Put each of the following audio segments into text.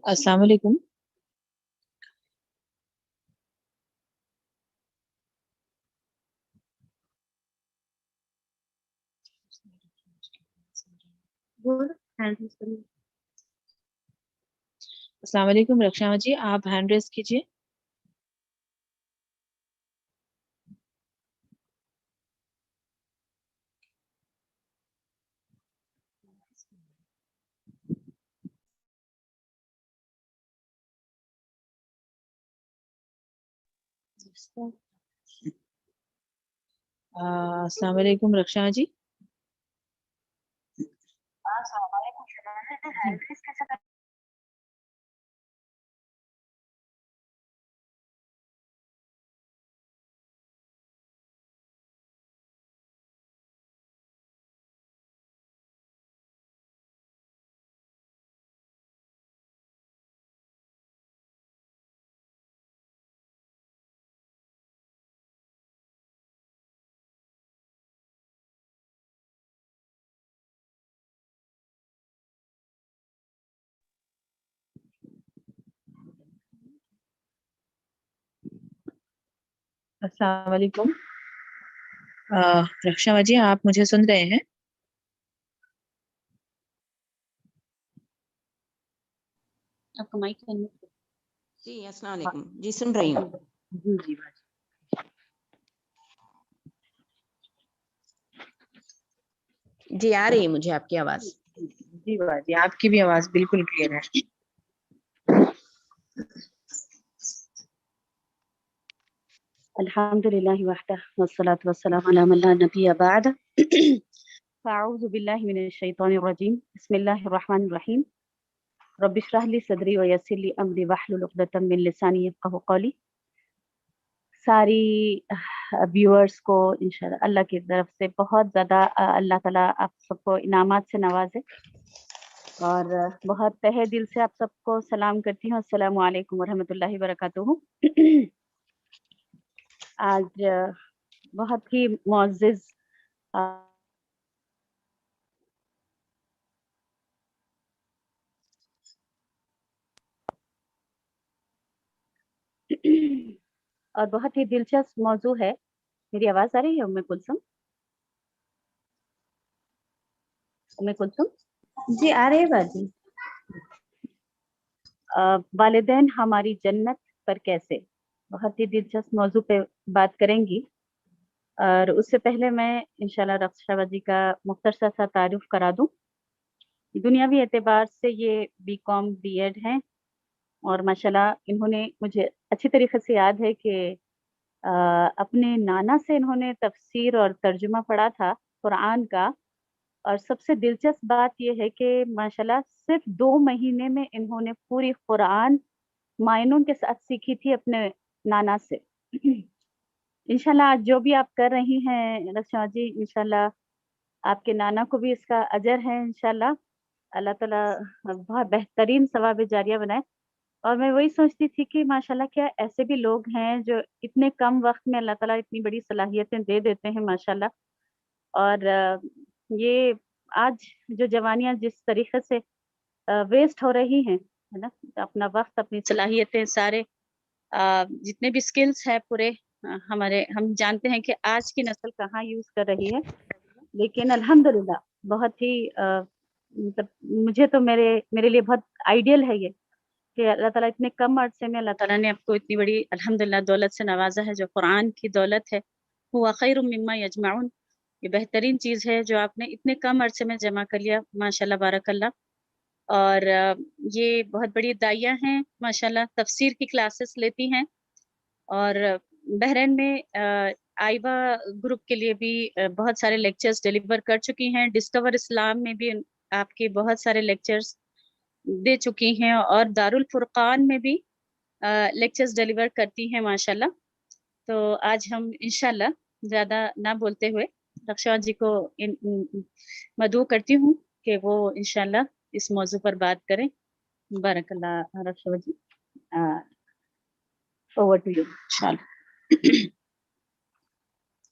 السلام علیکم. السلام علیکم رکشا جی، آپ ہینڈ ریز کیجیے. السلام علیکم رکشا جی. السلام علیکم رکشا جی، آپ مجھے سن رہے ہیں؟ آپ کا مائک ہے؟ جی السلام علیکم. جی سن رہی ہوں. جی جی جی آ رہی ہے مجھے آپ کی آواز. جی باجی، آپ کی بھی آواز بالکل کلیئر ہے. الحمد للہ وحدہ والصلاة والسلام علی من لا نبی بعد. اعوذ باللہ من الشیطان الرجیم. بسم اللہ الرحمن الرحیم. رب اشرح لی صدری ویسر لی امری واحلل عقدۃ من لسانی یفقہوا قولی. ساری ویورز کو انشاءاللہ اللہ کی طرف سے بہت زیادہ اللہ تعالیٰ آپ سب کو انعامات سے نوازے، اور بہت تہہ دل سے آپ سب کو سلام کرتی ہوں. السلام علیکم ورحمۃ اللہ وبرکاتہ. آج بہت ہی معزز اور بہت ہی دلچسپ موضوع ہے. میری آواز آ رہی ہے ام کلثوم؟ ام کلثوم جی آ رہے ہیں باجی. والدین ہماری جنت پر کیسے، بہت ہی دلچسپ موضوع پہ بات کریں گی. اور اس سے پہلے میں انشاءاللہ رکشا باجی کا مختصر سا تعارف کرا دوں. دنیاوی اعتبار سے یہ BCom B.Ed ہیں، اور ماشاءاللہ انہوں نے مجھے اچھی طریقے سے یاد ہے کہ اپنے نانا سے انہوں نے تفسیر اور ترجمہ پڑھا تھا قرآن کا. اور سب سے دلچسپ بات یہ ہے کہ ماشاءاللہ صرف 2 مہینے میں انہوں نے پوری قرآن معنوں کے ساتھ سیکھی تھی اپنے نانا سے. انشاءاللہ آج جو بھی آپ کر رہی ہیں رکشا جی، انشاءاللہ آپ کے نانا کو بھی اس کا اجر ہے انشاءاللہ. اللہ تعالیٰ بہت بہترین ثواب جاریہ بنائے. اور میں وہی سوچتی تھی کہ ماشاءاللہ کیا ایسے بھی لوگ ہیں جو اتنے کم وقت میں اللہ تعالیٰ اتنی بڑی صلاحیتیں دے دیتے ہیں ماشاءاللہ. اور یہ آج جو جوانیاں جس طریقے سے ویسٹ ہو رہی ہیں، ہے نا، اپنا وقت، اپنی صلاحیتیں، سارے جتنے بھی سکلز ہے پورے ہم جانتے ہیں کہ آج کی نسل کہاں یوز کر رہی ہے. لیکن الحمدللہ بہت ہی مطلب مجھے تو میرے لیے بہت آئیڈیل ہے یہ کہ اللہ تعالیٰ اتنے کم عرصے میں اللہ تعالیٰ نے آپ کو اتنی بڑی الحمدللہ دولت سے نوازا ہے، جو قرآن کی دولت ہے. ہوا خیر مما یجمعون، یہ بہترین چیز ہے جو آپ نے اتنے کم عرصے میں جمع کر لیا. ماشاءاللہ بارک اللہ. اور یہ بہت بڑی داعیہ ہیں ماشاءاللہ، تفسیر کی کلاسز لیتی ہیں. اور بحرین میں آئیوا گروپ کے لیے بھی بہت سارے لیکچرز ڈیلیور کر چکی ہیں. ڈسکور اسلام میں بھی آپ کے بہت سارے لیکچرز دے چکی ہیں، اور دارالفرقان میں بھی لیکچرز ڈیلیور کرتی ہیں ماشاءاللہ. تو آج ہم انشاءاللہ زیادہ نہ بولتے ہوئے رکشا جی کو مدعو کرتی ہوں کہ وہ انشاءاللہ اس موضوع پر بات کریں. بارک اللہ رکشا جی. اوور ٹو یو انشاءاللہ.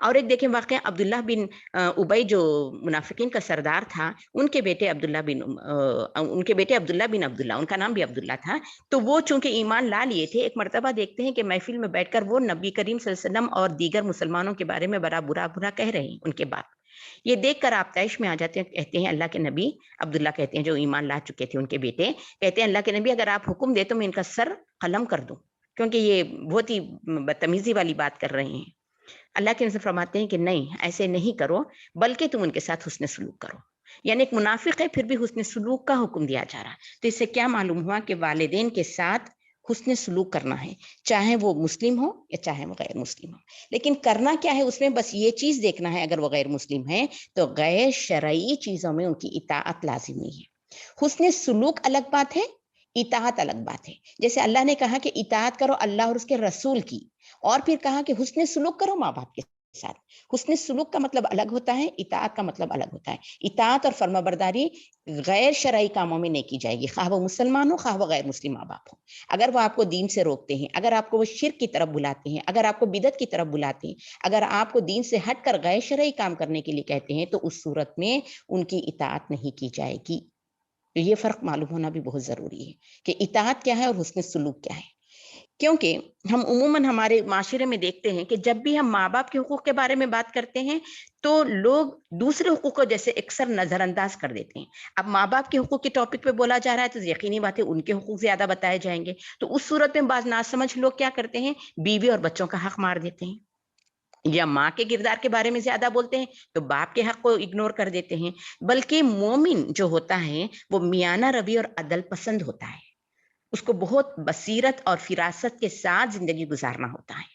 اور ایک دیکھیں واقعہ عبداللہ بن ابی جو منافقین کا سردار تھا، ان کے بیٹے عبداللہ بن عبداللہ، ان کا نام بھی عبداللہ تھا، تو وہ چونکہ ایمان لا لیے تھے، ایک مرتبہ دیکھتے ہیں کہ محفل میں بیٹھ کر وہ نبی کریم صلی اللہ علیہ وسلم اور دیگر مسلمانوں کے بارے میں بڑا برا کہہ رہے ہیں ان کے باپ۔ یہ دیکھ کر آپ طیش میں آ جاتے ہیں، کہتے ہیں اللہ کے نبی، عبداللہ کہتے ہیں جو ایمان لا چکے تھے ان کے بیٹے، کہتے ہیں اللہ کے نبی اگر آپ حکم دے تو میں ان کا سر قلم کر دوں، کیونکہ یہ بہت ہی بدتمیزی والی بات کر رہے ہیں۔ اللہ کے نبی فرماتے ہیں کہ نہیں، ایسے نہیں کرو، بلکہ تم ان کے ساتھ حسن سلوک کرو۔ یعنی ایک منافق ہے پھر بھی حسن سلوک کا حکم دیا جا رہا ہے۔ تو اس سے کیا معلوم ہوا کہ والدین کے ساتھ حسن سلوک کرنا ہے، چاہے وہ مسلم ہو یا چاہے وہ غیر مسلم ہو۔ لیکن کرنا کیا ہے اس میں، بس یہ چیز دیکھنا ہے اگر وہ غیر مسلم ہے تو غیر شرعی چیزوں میں ان کی اطاعت لازمی ہے۔ حسن سلوک الگ بات ہے، اطاعت الگ بات ہے۔ جیسے اللہ نے کہا کہ اطاعت کرو اللہ اور اس کے رسول کی، اور پھر کہا کہ حسن سلوک کرو ماں باپ کے ساتھ۔ حسن سلوک کا مطلب الگ ہوتا ہے، اطاعت کا مطلب الگ ہوتا ہے۔ اطاعت اور فرما برداری غیر شرعی کاموں میں نہیں کی جائے گی، خواہ وہ مسلمان ہو خواہ وہ غیر مسلم ماں باپ ہو۔ اگر وہ آپ کو دین سے روکتے ہیں، اگر آپ کو وہ شرک کی طرف بلاتے ہیں، اگر آپ کو بدعت کی طرف بلاتے ہیں، اگر آپ کو دین سے ہٹ کر غیر شرعی کام کرنے کے لیے کہتے ہیں، تو اس صورت میں ان کی اطاعت نہیں کی جائے گی۔ تو یہ فرق معلوم ہونا بھی بہت ضروری ہے کہ اطاعت کیا ہے اور حسن سلوک کیا ہے۔ کیونکہ ہم عموماً ہمارے معاشرے میں دیکھتے ہیں کہ جب بھی ہم ماں باپ کے حقوق کے بارے میں بات کرتے ہیں تو لوگ دوسرے حقوق کو جیسے اکثر نظر انداز کر دیتے ہیں۔ اب ماں باپ کے حقوق کے ٹاپک پہ بولا جا رہا ہے تو یقینی بات ہے ان کے حقوق زیادہ بتائے جائیں گے، تو اس صورت میں بعض ناسمجھ لوگ کیا کرتے ہیں، بیوی اور بچوں کا حق مار دیتے ہیں، یا ماں کے کردار کے بارے میں زیادہ بولتے ہیں تو باپ کے حق کو اگنور کر دیتے ہیں۔ بلکہ مومن جو ہوتا ہے وہ میانہ روی اور عدل پسند ہوتا ہے، اس کو بہت بصیرت اور فراست کے ساتھ زندگی گزارنا ہوتا ہے۔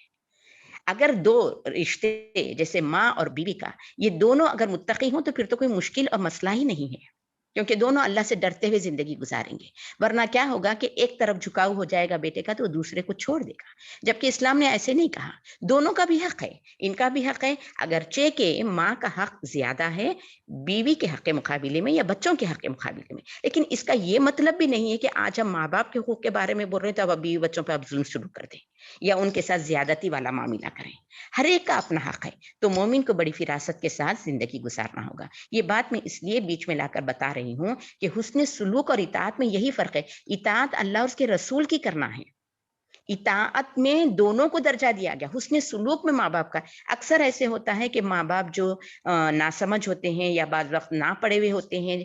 اگر دو رشتے جیسے ماں اور بیوی کا، یہ دونوں اگر متقی ہوں تو پھر تو کوئی مشکل اور مسئلہ ہی نہیں ہے، کیونکہ دونوں اللہ سے ڈرتے ہوئے زندگی گزاریں گے۔ ورنہ کیا ہوگا کہ ایک طرف جھکاؤ ہو جائے گا بیٹے کا تو وہ دوسرے کو چھوڑ دے گا، جبکہ اسلام نے ایسے نہیں کہا۔ دونوں کا بھی حق ہے، ان کا بھی حق ہے، اگرچہ کہ ماں کا حق زیادہ ہے بیوی کے حق کے مقابلے میں یا بچوں کے حق کے مقابلے میں، لیکن اس کا یہ مطلب بھی نہیں ہے کہ آج ہم ماں باپ کے حقوق کے بارے میں بول رہے ہیں تو اب بیوی بچوں پہ اب ظلم شروع کر دیں یا ان کے ساتھ زیادتی والا معاملہ کریں۔ ہر ایک کا اپنا حق ہے، تو مومن کو بڑی فراست کے ساتھ زندگی گزارنا ہوگا۔ یہ بات میں اس لیے بیچ میں لا کر بتا رہی ہوں کہ حسن سلوک اور اطاعت میں یہی فرق ہے۔ اطاعت اللہ اور اس کے رسول کی کرنا ہے، اطاعت میں دونوں کو درجہ دیا گیا، حسن سلوک میں ماں باپ کا۔ اکثر ایسے ہوتا ہے کہ ماں باپ جو ناسمجھ ہوتے ہیں یا بعض وقت نہ پڑھے ہوئے ہوتے ہیں،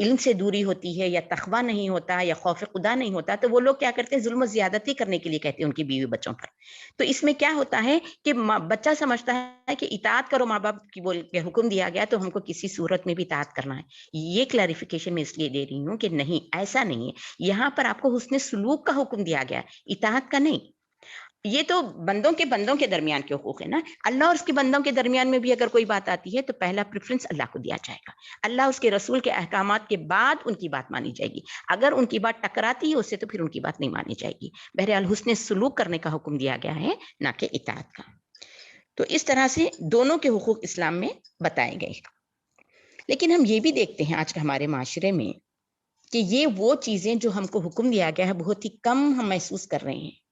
علم سے دوری ہوتی ہے یا تقویٰ نہیں ہوتا یا خوف خدا نہیں ہوتا، تو وہ لوگ کیا کرتے ہیں، ظلم و زیادتی کرنے کے لیے کہتے ہیں ان کی بیوی بچوں پر۔ تو اس میں کیا ہوتا ہے کہ بچہ سمجھتا ہے کہ اطاعت کرو ماں باپ کی بول کے حکم دیا گیا تو ہم کو کسی صورت میں بھی اطاعت کرنا ہے۔ یہ کلیریفیکیشن میں اس لیے دے رہی ہوں کہ نہیں، ایسا نہیں ہے، یہاں پر آپ کو حسن سلوک کا حکم دیا گیا، اطاعت کا نہیں۔ یہ تو بندوں کے درمیان کے حقوق ہے نا، اللہ اور اس کے بندوں کے درمیان میں بھی اگر کوئی بات آتی ہے تو پہلا پریفرنس اللہ کو دیا جائے گا، اللہ اس کے رسول کے احکامات کے بعد ان کی بات مانی جائے گی۔ اگر ان کی بات ٹکراتی ہے اس سے تو پھر ان کی بات نہیں مانی جائے گی۔ بہرحال حسن سلوک کرنے کا حکم دیا گیا ہے، نہ کہ اطاعت کا۔ تو اس طرح سے دونوں کے حقوق اسلام میں بتائے گئے۔ لیکن ہم یہ بھی دیکھتے ہیں آج کے ہمارے معاشرے میں کہ یہ وہ چیزیں جو ہم کو حکم دیا گیا ہے بہت ہی کم ہم محسوس کر رہے ہیں۔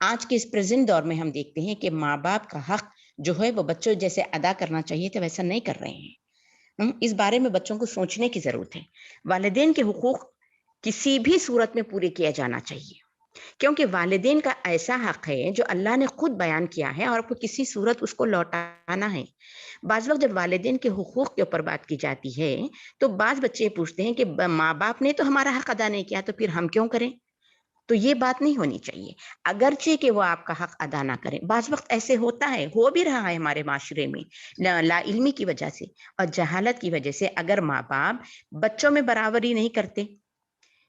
آج کے اس پریزنٹ دور میں ہم دیکھتے ہیں کہ ماں باپ کا حق جو ہے وہ بچوں جیسے ادا کرنا چاہیے تو ویسا نہیں کر رہے ہیں۔ اس بارے میں بچوں کو سوچنے کی ضرورت ہے۔ والدین کے حقوق کسی بھی صورت میں پورے کیا جانا چاہیے، کیونکہ والدین کا ایسا حق ہے جو اللہ نے خود بیان کیا ہے اور آپ کو کسی صورت اس کو لوٹانا ہے۔ بعض وقت جب والدین کے حقوق کے اوپر بات کی جاتی ہے تو بعض بچے پوچھتے ہیں کہ ماں باپ نے تو ہمارا حق ادا نہیں کیا تو پھر ہم کیوں کریں؟ تو یہ بات نہیں ہونی چاہیے، اگرچہ کہ وہ آپ کا حق ادا نہ کریں۔ بعض وقت ایسے ہوتا ہے، ہو بھی رہا ہے ہمارے معاشرے میں، لا علمی کی وجہ سے اور جہالت کی وجہ سے، اگر ماں باپ بچوں میں برابری نہیں کرتے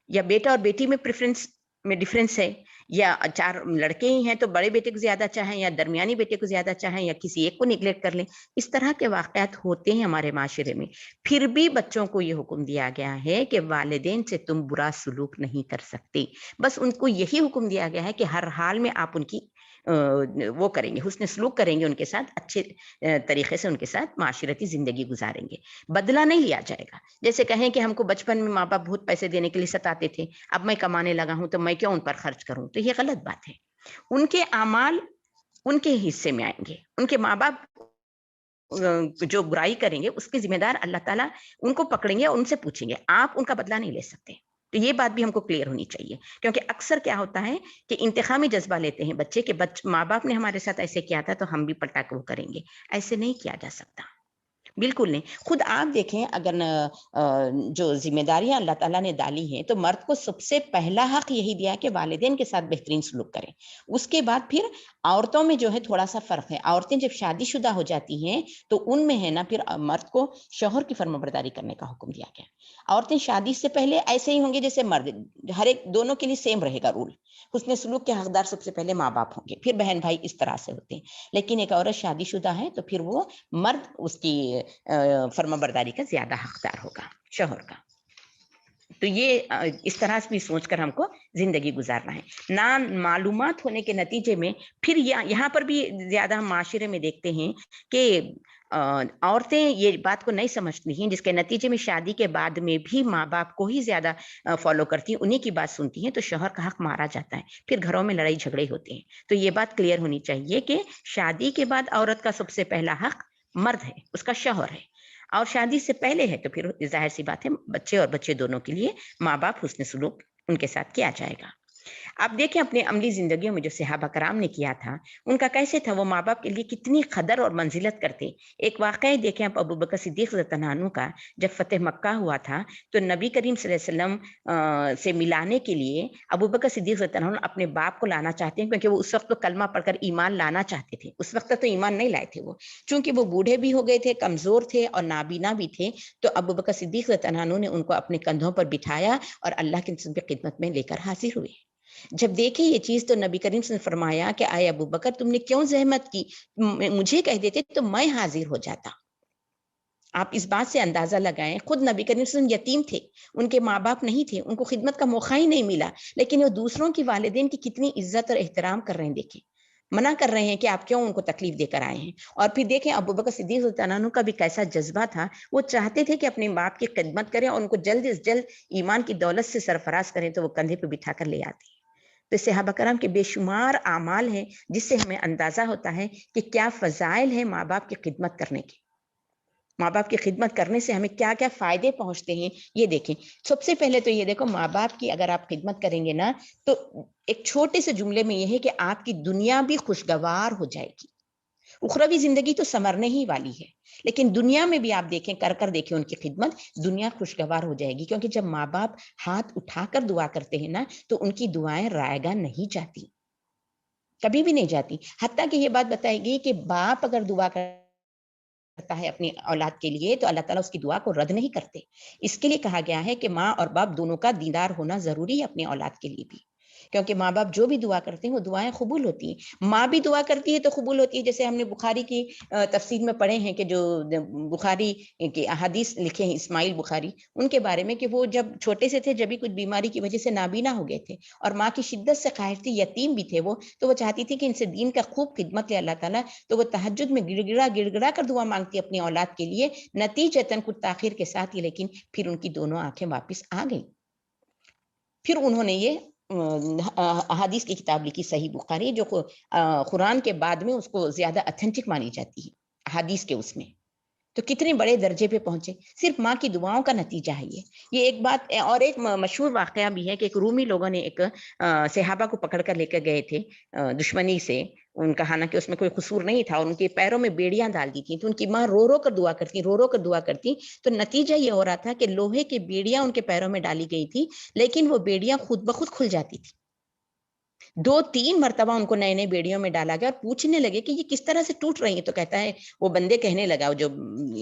یا بیٹا اور بیٹی میں پریفرنس میں ڈفرینس ہے، یا چار لڑکے ہی ہیں تو بڑے بیٹے کو زیادہ چاہیں یا درمیانی بیٹے کو زیادہ چاہیں یا کسی ایک کو نیگلیکٹ کر لیں، اس طرح کے واقعات ہوتے ہیں ہمارے معاشرے میں۔ پھر بھی بچوں کو یہ حکم دیا گیا ہے کہ والدین سے تم برا سلوک نہیں کر سکتے، بس ان کو یہی حکم دیا گیا ہے کہ ہر حال میں آپ ان کی وہ کریں گے، حسن سلوک کریں گے ان کے ساتھ، اچھے طریقے سے ان کے ساتھ معاشرتی زندگی گزاریں گے، بدلہ نہیں لیا جائے گا۔ جیسے کہیں کہ ہم کو بچپن میں ماں باپ بہت پیسے دینے کے لیے ستاتے تھے، اب میں کمانے لگا ہوں تو میں کیوں ان پر خرچ کروں، تو یہ غلط بات ہے۔ ان کے اعمال ان کے حصے میں آئیں گے، ان کے ماں باپ جو برائی کریں گے اس کے ذمہ دار اللہ تعالیٰ ان کو پکڑیں گے اور ان سے پوچھیں گے، آپ ان کا بدلہ نہیں لے سکتے۔ تو یہ بات بھی ہم کو کلیئر ہونی چاہیے، کیونکہ اکثر کیا ہوتا ہے کہ انتقامی جذبہ لیتے ہیں بچے کے، ماں باپ نے ہمارے ساتھ ایسے کیا تھا تو ہم بھی پلٹا کے وہ کریں گے۔ ایسے نہیں کیا جا سکتا، بالکل نہیں۔ خود آپ دیکھیں، اگر جو ذمہ داریاں اللہ تعالیٰ نے ڈالی ہیں تو مرد کو سب سے پہلا حق یہی دیا کہ والدین کے ساتھ بہترین سلوک کریں۔ اس کے بعد پھر عورتوں میں جو ہے تھوڑا سا فرق ہے، عورتیں جب شادی شدہ ہو جاتی ہیں تو ان میں ہے نا پھر مرد کو شوہر کی فرمانبرداری کرنے کا حکم دیا گیا۔ عورتیں شادی سے پہلے ایسے ہی ہوں گے جیسے مرد، ہر ایک دونوں کے لیے سیم رہے گا رول۔ حسن سلوک کے حقدار سب سے پہلے ماں باپ ہوں گے، پھر بہن بھائی، اس طرح سے ہوتے ہیں۔ لیکن ایک عورت شادی شدہ ہے تو پھر وہ مرد اس کی فرمانبرداری کا زیادہ حقدار ہوگا شوہر کا۔ تو یہ اس طرح سے بھی سوچ کر ہم کو زندگی گزارنا ہے۔ نہ معلومات ہونے کے نتیجے میں پھر یہاں پر بھی زیادہ ہم معاشرے میں دیکھتے ہیں کہ عورتیں یہ بات کو نہیں سمجھتی ہیں، جس کے نتیجے میں شادی کے بعد میں بھی ماں باپ کو ہی زیادہ فالو کرتی ہیں، انہیں کی بات سنتی ہیں، تو شوہر کا حق مارا جاتا ہے، پھر گھروں میں لڑائی جھگڑے ہوتے ہیں۔ تو یہ بات کلیئر ہونی چاہیے کہ شادی کے بعد عورت کا سب سے پہلا حق مرد ہے، اس کا شوہر ہے، اور شادی سے پہلے ہے تو پھر ظاہر سی بات ہے بچے اور بچے دونوں کے لیے ماں باپ حسن سلوک ان کے ساتھ کیا جائے گا۔ آپ دیکھیں اپنے عملی زندگیوں میں جو صحابہ کرام نے کیا تھا، ان کا کیسے تھا، وہ ماں باپ کے لیے کتنی قدر اور منزلت کرتے۔ ایک واقعہ دیکھیں آپ ابو بکر صدیق رضی اللہ عنہ کا، جب فتح مکہ ہوا تھا تو نبی کریم صلی اللہ علیہ وسلم سے ملانے کے لیے ابو بکر صدیق رضی اللہ عنہ اپنے باپ کو لانا چاہتے ہیں، کیونکہ وہ اس وقت تو کلمہ پڑھ کر ایمان لانا چاہتے تھے۔ اس وقت تو ایمان نہیں لائے تھے وہ، چونکہ وہ بوڑھے بھی ہو گئے تھے، کمزور تھے اور نابینا بھی تھے۔ تو ابو بکر صدیق رضی اللہ عنہ نے ان کو اپنے کندھوں پر بٹھایا اور اللہ کے رسول کی خدمت میں لے کر حاضر ہوئے۔ جب دیکھے یہ چیز تو نبی کریم صلی اللہ علیہ وسلم نے فرمایا کہ آئے ابو بکر، تم نے کیوں زحمت کی، مجھے کہہ دیتے تو میں حاضر ہو جاتا۔ آپ اس بات سے اندازہ لگائیں، خود نبی کریم صلی اللہ علیہ وسلم یتیم تھے، ان کے ماں باپ نہیں تھے، ان کو خدمت کا موقع ہی نہیں ملا، لیکن وہ دوسروں کی والدین کی کتنی عزت اور احترام کر رہے ہیں۔ دیکھیں، منع کر رہے ہیں کہ آپ کیوں ان کو تکلیف دے کر آئے ہیں۔ اور پھر دیکھیں ابو بکر صدیق رضی اللہ عنہ کا بھی کیسا جذبہ تھا، وہ چاہتے تھے کہ اپنے باپ کی خدمت کریں اور ان کو جلد از جلد ایمان کی دولت سے سرفراز کریں، تو وہ کندھے پہ بٹھا کر لے آتے۔ تو صحابہ کرام کے بے شمار اعمال ہیں جس سے ہمیں اندازہ ہوتا ہے کہ کیا فضائل ہیں ماں باپ کی خدمت کرنے کے، ماں باپ کی خدمت کرنے سے ہمیں کیا کیا فائدے پہنچتے ہیں۔ یہ دیکھیں، سب سے پہلے تو یہ دیکھو، ماں باپ کی اگر آپ خدمت کریں گے نا تو ایک چھوٹے سے جملے میں یہ ہے کہ آپ کی دنیا بھی خوشگوار ہو جائے گی، اخروی زندگی تو سنورنے ہی والی ہے، لیکن دنیا میں بھی آپ دیکھیں، کر کر دیکھیں ان کی خدمت، دنیا خوشگوار ہو جائے گی۔ کیونکہ جب ماں باپ ہاتھ اٹھا کر دعا کرتے ہیں نا تو ان کی دعائیں رائے گاہ نہیں جاتی، کبھی بھی نہیں جاتی۔ حتیٰ کہ یہ بات بتائے گی کہ باپ اگر دعا کرتا ہے اپنی اولاد کے لیے تو اللہ تعالیٰ اس کی دعا کو رد نہیں کرتے۔ اس کے لیے کہا گیا ہے کہ ماں اور باپ دونوں کا دیندار ہونا ضروری ہے اپنے اولاد کے لیے بھی، کیونکہ ماں باپ جو بھی دعا کرتے ہیں وہ دعائیں قبول ہوتی ہیں۔ ماں بھی دعا کرتی ہے تو قبول ہوتی ہے، جیسے ہم نے بخاری کی تفسیر میں پڑھے ہیں کہ جو بخاری کے احادیث لکھے ہیں اسماعیل بخاری، ان کے بارے میں کہ وہ جب چھوٹے سے تھے، جب بھی کچھ بیماری کی وجہ سے نابینا ہو گئے تھے اور ماں کی شدت سے قاہر تھی، یتیم بھی تھے وہ، تو وہ چاہتی تھی کہ ان سے دین کا خوب خدمت لے اللہ تعالیٰ، تو وہ تہجد میں گڑ گڑا کر دعا مانگتی اپنی اولاد کے لیے، نتیجتاً کچھ تاخیر کے ساتھ ہی، لیکن پھر ان کی دونوں آنکھیں واپس آ گئیں۔ پھر انہوں نے یہ احادیث کی کتاب لکھی صحیح بخاری، جو قرآن کے بعد میں اس کو زیادہ اتھینٹک مانی جاتی ہے احادیث کے، اس میں تو کتنے بڑے درجے پہ پہنچے، صرف ماں کی دعاؤں کا نتیجہ ہے یہ ایک بات۔ اور ایک مشہور واقعہ بھی ہے کہ ایک رومی لوگوں نے ایک صحابہ کو پکڑ کر لے کر گئے تھے دشمنی سے، ان کا حالانکہ اس میں کوئی قصور نہیں تھا، اور ان کے پیروں میں بیڑیاں ڈال دی تھیں، تو ان کی ماں رو رو کر دعا کرتی، تو نتیجہ یہ ہو رہا تھا کہ لوہے کی بیڑیاں ان کے پیروں میں ڈالی گئی تھی، لیکن وہ بیڑیاں خود بخود کھل جاتی تھی۔ 2-3 مرتبہ ان کو نئے نئے بیڑیوں میں ڈالا گیا اور پوچھنے لگے کہ یہ کس طرح سے ٹوٹ رہی ہیں، تو کہتا ہے وہ بندے کہنے لگا، جو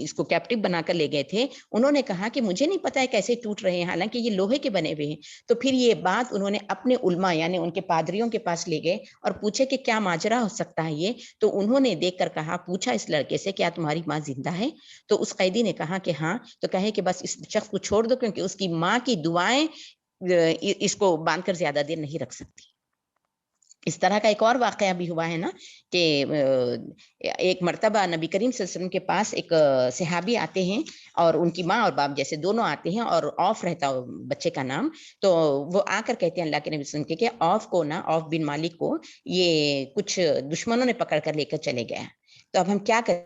اس کو کیپٹیو بنا کر لے گئے تھے، انہوں نے کہا کہ مجھے نہیں پتا ہے کیسے ٹوٹ رہے ہیں، حالانکہ یہ لوہے کے بنے ہوئے ہیں۔ تو پھر یہ بات انہوں نے اپنے علماء یعنی ان کے پادریوں کے پاس لے گئے اور پوچھے کہ کیا ماجرا ہو سکتا ہے یہ، تو انہوں نے دیکھ کر پوچھا اس لڑکے سے، کیا تمہاری ماں زندہ ہے؟ تو اس قیدی نے کہا کہ ہاں، تو کہے کہ بس اس شخص کو چھوڑ دو، کیونکہ اس کی ماں کی دعائیں اس کو باندھ کر زیادہ دیر نہیں رکھ سکتی۔ اس طرح کا ایک اور واقعہ بھی ہوا ہے نا کہ ایک مرتبہ نبی کریم صلی اللہ علیہ وسلم کے پاس ایک صحابی آتے ہیں اور ان کی ماں اور باپ جیسے دونوں آتے ہیں، اور اوف رہتا بچے کا نام، تو وہ آ کر کہتے ہیں اللہ کے نبی صلی اللہ علیہ وسلم کہ اوف کو نا، اوف بن مالک کو یہ کچھ دشمنوں نے پکڑ کر لے کر چلے گئے، تو اب ہم کیا کریں؟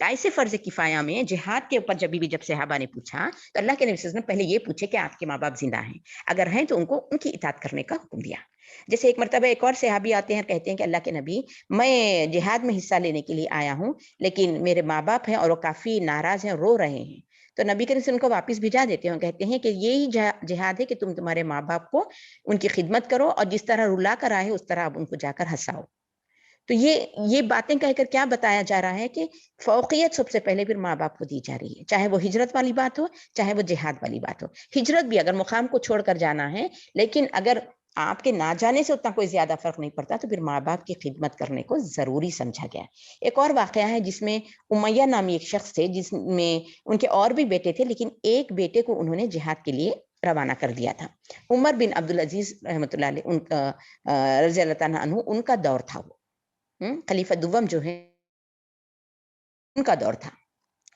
ایسے فرض کفایہ میں جہاد کے اوپر جب صحابہ نے پوچھا تو اللہ کے نبی صلی اللہ علیہ وسلم پہلے یہ پوچھے کہ آپ کے ماں باپ زندہ ہیں، اگر ہیں تو ان کو ان کی اطاعت کرنے کا حکم دیا۔ جیسے ایک مرتبہ ایک اور صحابی آتے ہیں، کہتے ہیں کہ اللہ کے نبی، میں جہاد میں حصہ لینے کے لیے آیا ہوں، لیکن میرے ماں باپ ہیں اور وہ کافی ناراض ہیں، رو رہے ہیں۔ تو نبی کریم صلی اللہ علیہ وسلم ان کو واپس بھیجا دیتے ہیں، کہتے ہیں کہ یہی جہاد ہے کہ تم تمہارے ماں باپ کو ان کی خدمت کرو، اور جس طرح رلا کر آئے اس طرح اب ان کو جا کر ہنساؤ۔ تو یہ باتیں کہہ کر کیا بتایا جا رہا ہے کہ فوقیت سب سے پہلے پھر ماں باپ کو دی جا رہی ہے، چاہے وہ ہجرت والی بات ہو، چاہے وہ جہاد والی بات ہو۔ ہجرت بھی اگر مقام کو چھوڑ کر جانا ہے، لیکن اگر آپ کے نہ جانے سے اتنا کوئی زیادہ فرق نہیں پڑتا تو پھر ماں باپ کی خدمت کرنے کو ضروری سمجھا گیا۔ ایک اور واقعہ ہے جس میں امیہ نامی ایک شخص تھے، جس میں ان کے اور بھی بیٹے تھے، لیکن ایک بیٹے کو انہوں نے جہاد کے لیے روانہ کر دیا تھا۔ عمر بن عبدالعزیز رحمۃ اللہ علیہ، ان کا رضی اللہ تعالیٰ عنہ، ان کا دور تھا، وہ خلیفہ دوم جو ہے ان کا دور تھا۔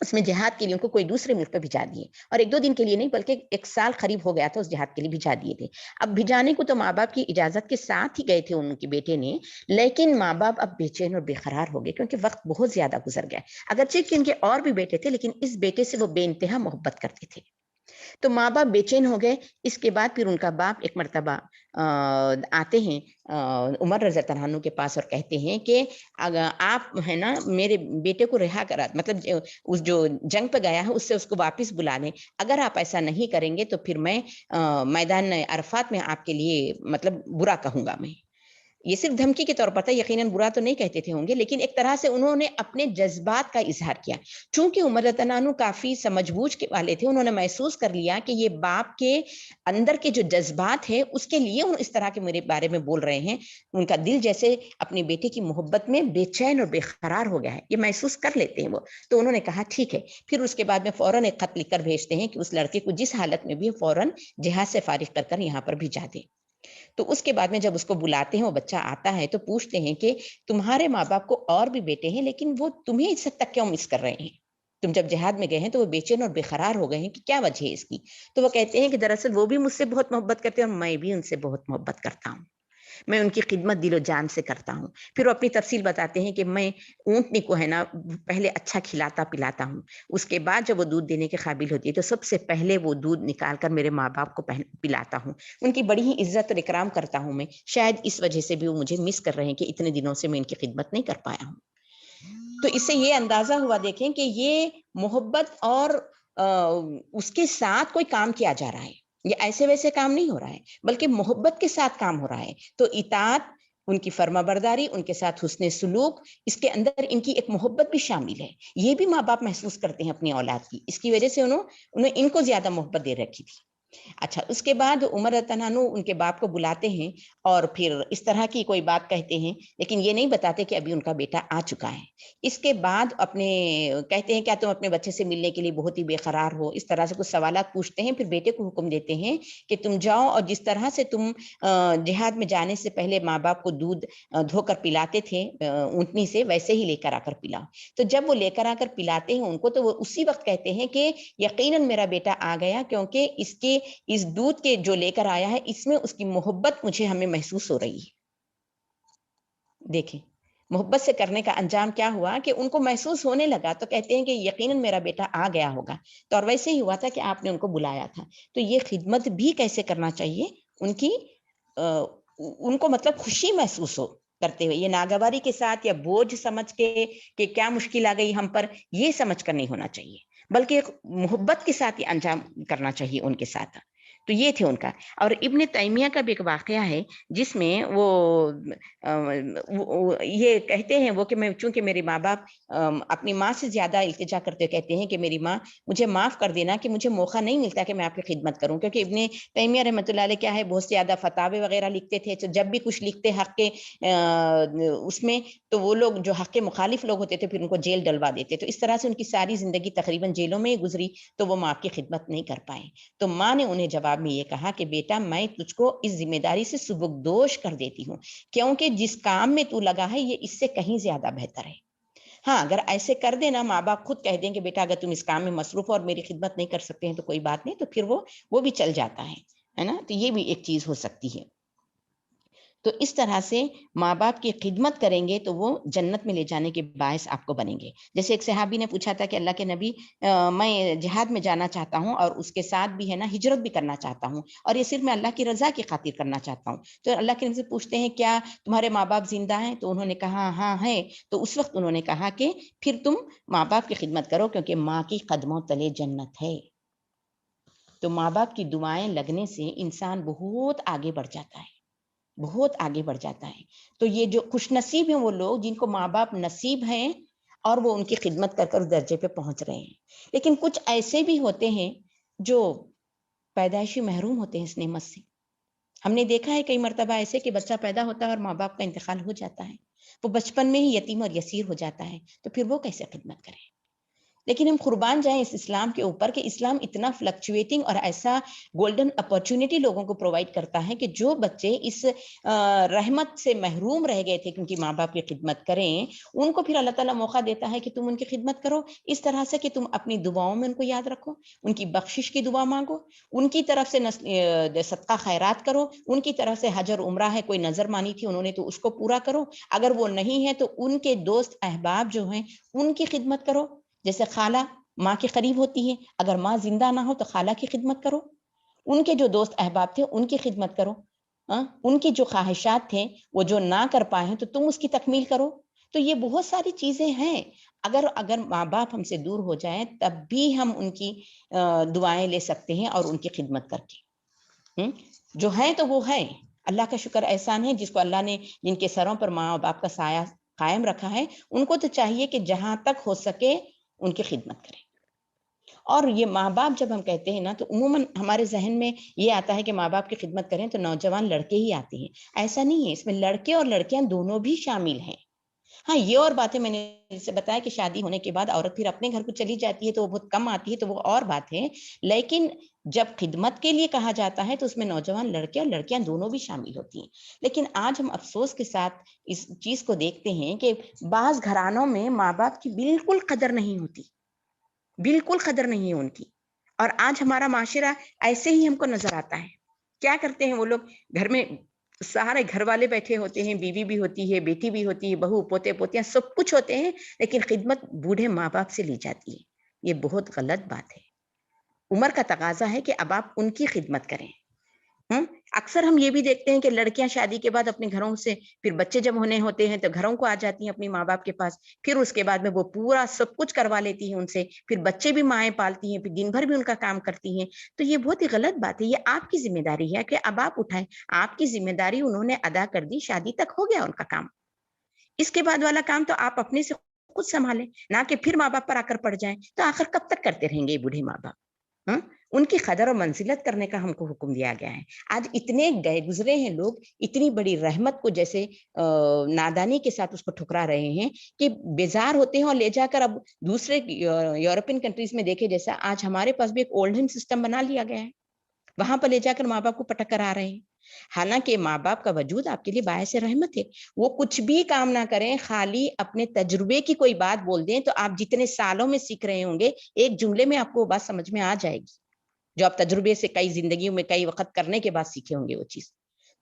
اس میں جہاد کے لیے ان کو کوئی دوسرے ملک پہ بھیجا دیے، اور ایک دو دن کے لیے نہیں بلکہ 1 سال قریب ہو گیا تھا اس جہاد کے لیے بھیجا دیے تھے۔ اب بھیجانے کو تو ماں باپ کی اجازت کے ساتھ ہی گئے تھے ان کے بیٹے نے، لیکن ماں باپ اب بے چین اور بے قرار ہو گئے کیونکہ وقت بہت زیادہ گزر گیا۔ اگرچہ کہ ان کے اور بھی بیٹے تھے، لیکن اس بیٹے سے وہ بے انتہا محبت کرتے تھے، تو ماں باپ بے چین ہو گئے۔ اس کے بعد پھر ان کا باپ ایک مرتبہ آتے ہیں عمر رضی اللہ عنہ کے پاس اور کہتے ہیں کہ اگر آپ ہے نا میرے بیٹے کو رہا کرا، مطلب اس جو جنگ پہ گیا ہے اس سے اس کو واپس بلا لیں، اگر آپ ایسا نہیں کریں گے تو پھر میں میدان عرفات میں آپ کے لیے مطلب برا کہوں گا۔ میں یہ صرف دھمکی کے طور پر تھا، یقیناً برا تو نہیں کہتے تھے ہوں گے، لیکن ایک طرح سے انہوں نے اپنے جذبات کا اظہار کیا۔ چونکہ عمر رضی اللہ عنہ کافی سمجھ بوجھ کے والے تھے، انہوں نے محسوس کر لیا کہ یہ باپ کے اندر کے جو جذبات ہیں اس کے لیے اس طرح کے میرے بارے میں بول رہے ہیں۔ ان کا دل جیسے اپنے بیٹے کی محبت میں بے چین اور بے قرار ہو گیا ہے، یہ محسوس کر لیتے ہیں وہ۔ تو انہوں نے کہا ٹھیک ہے، پھر اس کے بعد میں فوراً ایک خط لکھ کر بھیجتے ہیں کہ اس لڑکے کو جس حالت میں بھی فوراً جہاد سے فارغ کر یہاں پر بھیجا دیں۔ تو اس کے بعد میں جب اس کو بلاتے ہیں، وہ بچہ آتا ہے تو پوچھتے ہیں کہ تمہارے ماں باپ کو اور بھی بیٹے ہیں، لیکن وہ تمہیں اس حد تک کیوں مس کر رہے ہیں؟ تم جب جہاد میں گئے ہیں تو وہ بے چین اور بے قرار ہو گئے ہیں کہ کیا وجہ ہے اس کی؟ تو وہ کہتے ہیں کہ دراصل وہ بھی مجھ سے بہت محبت کرتے ہیں اور میں بھی ان سے بہت محبت کرتا ہوں، میں ان کی خدمت دل و جان سے کرتا ہوں۔ پھر وہ اپنی تفصیل بتاتے ہیں کہ میں اونٹنی کو ہے نا پہلے اچھا کھلاتا پلاتا ہوں، اس کے بعد جب وہ دودھ دینے کے قابل ہوتی ہے تو سب سے پہلے وہ دودھ نکال کر میرے ماں باپ کو پلاتا ہوں، ان کی بڑی ہی عزت اور اکرام کرتا ہوں میں۔ شاید اس وجہ سے بھی وہ مجھے مس کر رہے ہیں کہ اتنے دنوں سے میں ان کی خدمت نہیں کر پایا ہوں۔ تو اس سے یہ اندازہ ہوا دیکھیں کہ یہ محبت اور اس کے ساتھ کوئی کام کیا جا رہا ہے، یہ ایسے ویسے کام نہیں ہو رہا ہے بلکہ محبت کے ساتھ کام ہو رہا ہے۔ تو اطاعت، ان کی فرما برداری، ان کے ساتھ حسن سلوک، اس کے اندر ان کی ایک محبت بھی شامل ہے۔ یہ بھی ماں باپ محسوس کرتے ہیں اپنی اولاد کی، اس کی وجہ سے انہیں ان کو زیادہ محبت دے رکھی تھی۔ اچھا، اس کے بعد عمر رضی اللہ عنہ ان کے باپ کو بلاتے ہیں اور پھر اس طرح کی کوئی بات کہتے ہیں، لیکن یہ نہیں بتاتے کہ ابھی ان کا بیٹا آ چکا ہے۔ اس کے بعد کہتے ہیں کیا تم اپنے بچے سے ملنے کے لیے بہت ہی بے قرار ہو؟ اس طرح سے کچھ سوالات پوچھتے ہیں، پھر بیٹے کو حکم دیتے ہیں کہ تم جاؤ اور جس طرح سے تم جہاد میں جانے سے پہلے ماں باپ کو دودھ دھو کر پلاتے تھے اونٹنی سے، ویسے ہی لے کر آ کر پلاؤ۔ تو جب وہ لے کر آ کر پلاتے ہیں ان کو تو وہ اسی وقت کہتے ہیں کہ یقیناً میرا بیٹا آ گیا، کیونکہ اس دودھ کے جو لے کر آیا ہے اس میں اس کی محبت ہمیں محسوس ہو رہی ہے۔ دیکھیں محبت سے کرنے کا انجام کیا ہوا کہ ان کو محسوس ہونے لگا، تو کہتے ہیں کہ یقیناً میرا بیٹا آ گیا ہوگا۔ تو اور ویسے ہی ہوا تھا کہ آپ نے ان کو بلایا تھا۔ تو یہ خدمت بھی کیسے کرنا چاہیے، ان کو مطلب خوشی محسوس ہو کرتے ہوئے، یہ ناگواری کے ساتھ یا بوجھ سمجھ کے کہ کیا مشکل آ گئی ہم پر، یہ سمجھ کر نہیں ہونا چاہیے، بلکہ ایک محبت کے ساتھ یہ انجام کرنا چاہیے ان کے ساتھ۔ تو یہ تھے ان کا۔ اور ابن تیمیہ کا بھی ایک واقعہ ہے جس میں وہ یہ کہتے ہیں وہ کہ میں چونکہ میرے ماں باپ اپنی ماں سے زیادہ التجا کرتے کہتے ہیں کہ میری ماں مجھے معاف کر دینا کہ مجھے موقع نہیں ملتا کہ میں آپ کی خدمت کروں، کیونکہ ابن تیمیہ رحمۃ اللہ علیہ کیا ہے بہت زیادہ فتاوے وغیرہ لکھتے تھے، تو جب بھی کچھ لکھتے حق کے اس میں تو وہ لوگ جو حق کے مخالف لوگ ہوتے تھے پھر ان کو جیل ڈلوا دیتے، تو اس طرح سے ان کی ساری زندگی تقریباً جیلوں میں ہی گزری، تو وہ ماں کی خدمت نہیں کر پائے۔ تو ماں نے انہیں جواب میں یہ کہا کہ بیٹا میں تجھ کو اس ذمہ داری سے سبکدوش کر دیتی ہوں، کیونکہ جس کام میں تو لگا ہے یہ اس سے کہیں زیادہ بہتر ہے۔ ہاں اگر ایسے کر دینا، ماں باپ خود کہہ دیں کہ بیٹا اگر تم اس کام میں مصروف ہو اور میری خدمت نہیں کر سکتے ہیں تو کوئی بات نہیں، تو پھر وہ بھی چل جاتا ہے نا، تو یہ بھی ایک چیز ہو سکتی ہے۔ تو اس طرح سے ماں باپ کی خدمت کریں گے تو وہ جنت میں لے جانے کے باعث آپ کو بنیں گے. جیسے ایک صحابی نے پوچھا تھا کہ اللہ کے نبی میں جہاد میں جانا چاہتا ہوں اور اس کے ساتھ بھی ہے نا ہجرت بھی کرنا چاہتا ہوں اور یہ صرف میں اللہ کی رضا کی خاطر کرنا چاہتا ہوں. تو اللہ کے نبی سے پوچھتے ہیں کیا تمہارے ماں باپ زندہ ہیں؟ تو انہوں نے کہا ہاں ہے. تو اس وقت انہوں نے کہا کہ پھر تم ماں باپ کی خدمت کرو کیونکہ ماں کی قدموں تلے جنت ہے. تو ماں باپ کی دعائیں لگنے سے انسان بہت آگے بڑھ جاتا ہے، بہت آگے بڑھ جاتا ہے. تو یہ جو خوش نصیب ہیں وہ لوگ جن کو ماں باپ نصیب ہیں اور وہ ان کی خدمت کر کر اس درجے پہ پہنچ رہے ہیں. لیکن کچھ ایسے بھی ہوتے ہیں جو پیدائشی محروم ہوتے ہیں اس نعمت سے. ہم نے دیکھا ہے کئی مرتبہ ایسے کہ بچہ پیدا ہوتا ہے اور ماں باپ کا انتقال ہو جاتا ہے، وہ بچپن میں ہی یتیم اور یسیر ہو جاتا ہے، تو پھر وہ کیسے خدمت کریں. لیکن ہم قربان جائیں اس اسلام کے اوپر کہ اسلام اتنا فلکچویٹنگ اور ایسا گولڈن اپارچونٹی لوگوں کو پرووائڈ کرتا ہے کہ جو بچے اس رحمت سے محروم رہ گئے تھے کہ ان کی ماں باپ کی خدمت کریں، ان کو پھر اللہ تعالیٰ موقع دیتا ہے کہ تم ان کی خدمت کرو اس طرح سے کہ تم اپنی دعاؤں میں ان کو یاد رکھو، ان کی بخشش کی دعا مانگو، ان کی طرف سے صدقہ خیرات کرو، ان کی طرف سے حج اور عمرہ ہے کوئی نظر مانی تھی انہوں نے تو اس کو پورا کرو. اگر وہ نہیں ہے تو ان کے دوست احباب جو ہیں ان کی خدمت کرو. جیسے خالہ ماں کے قریب ہوتی ہے، اگر ماں زندہ نہ ہو تو خالہ کی خدمت کرو. ان کے جو دوست احباب تھے ان کی خدمت کرو. ان کی جو خواہشات تھے وہ جو نہ کر پائے ہیں تو تم اس کی تکمیل کرو. تو یہ بہت ساری چیزیں ہیں. اگر ماں باپ ہم سے دور ہو جائیں تب بھی ہم ان کی دعائیں لے سکتے ہیں اور ان کی خدمت کر کے. جو ہیں تو وہ ہے، اللہ کا شکر احسان ہے جس کو اللہ نے جن کے سروں پر ماں باپ کا سایہ قائم رکھا ہے، ان کو تو چاہیے کہ جہاں تک ہو سکے ان کی خدمت کریں. اور یہ ماں باپ جب ہم کہتے ہیں نا تو عموماً ہمارے ذہن میں یہ آتا ہے کہ ماں باپ کی خدمت کریں تو نوجوان لڑکے ہی آتے ہیں. ایسا نہیں ہے، اس میں لڑکے اور لڑکیاں دونوں بھی شامل ہیں. ہاں یہ اور باتیں میں نے جیسے بتایا کہ شادی ہونے کے بعد عورت پھر اپنے گھر کو چلی جاتی ہے تو وہ بہت کم آتی ہے تو وہ اور بات ہے. لیکن جب خدمت کے لیے کہا جاتا ہے تو اس میں نوجوان لڑکے اور لڑکیاں دونوں بھی شامل ہوتی ہیں. لیکن آج ہم افسوس کے ساتھ اس چیز کو دیکھتے ہیں کہ بعض گھرانوں میں ماں باپ کی بالکل قدر نہیں ہوتی، بالکل قدر نہیں ہے ان کی. اور آج ہمارا معاشرہ ایسے ہی ہم کو نظر آتا ہے. کیا کرتے ہیں وہ لوگ؟ گھر میں سارے گھر والے بیٹھے ہوتے ہیں، بیوی بھی ہوتی ہے، بیٹی بھی ہوتی ہے، بہو پوتے پوتیاں سب کچھ ہوتے ہیں، لیکن خدمت بوڑھے ماں باپ سے لی جاتی ہے. یہ بہت غلط بات ہے. عمر کا تقاضا ہے کہ اب آپ ان کی خدمت کریں. اکثر ہم یہ بھی دیکھتے ہیں کہ لڑکیاں شادی کے بعد اپنے گھروں سے پھر بچے جب ہونے ہوتے ہیں تو گھروں کو آ جاتی ہیں اپنی ماں باپ کے پاس، پھر اس کے بعد میں وہ پورا سب کچھ کروا لیتی ہیں ان سے، پھر بچے بھی مائیں پالتی ہیں، پھر دن بھر بھی ان کا کام کرتی ہیں. تو یہ بہت ہی غلط بات ہے. یہ آپ کی ذمہ داری ہے کہ اب آپ اٹھائیں. آپ کی ذمہ داری انہوں نے ادا کر دی، شادی تک ہو گیا ان کا کام. اس کے بعد والا کام تو آپ اپنے سے خود سنبھالیں، نہ کہ پھر ماں باپ پر آ کر پڑ جائیں. تو آخر کب تک کرتے رہیں گے یہ بوڑھے ماں باپ؟ ان کی قدر اور منزلت کرنے کا ہم کو حکم دیا گیا ہے. آج اتنے گئے گزرے ہیں لوگ اتنی بڑی رحمت کو جیسے نادانی کے ساتھ اس کو ٹھکرا رہے ہیں کہ بیزار ہوتے ہیں اور لے جا کر اب دوسرے یورپین کنٹریز میں دیکھے جیسا آج ہمارے پاس بھی ایک اولڈ ہم سسٹم بنا لیا گیا ہے، وہاں پر لے جا کر ماں باپ کو پٹک کر آ رہے ہیں. حالانکہ ماں باپ کا وجود آپ کے لیے باعث رحمت ہے. وہ کچھ بھی کام نہ کریں، خالی اپنے تجربے کی کوئی بات بول دیں تو آپ جتنے سالوں میں سیکھ رہے ہوں گے ایک جملے میں آپ کو وہ بات سمجھ میں آ جائے گی جو آپ تجربے سے کئی زندگیوں میں کئی وقت کرنے کے بعد سیکھے ہوں گے وہ چیز.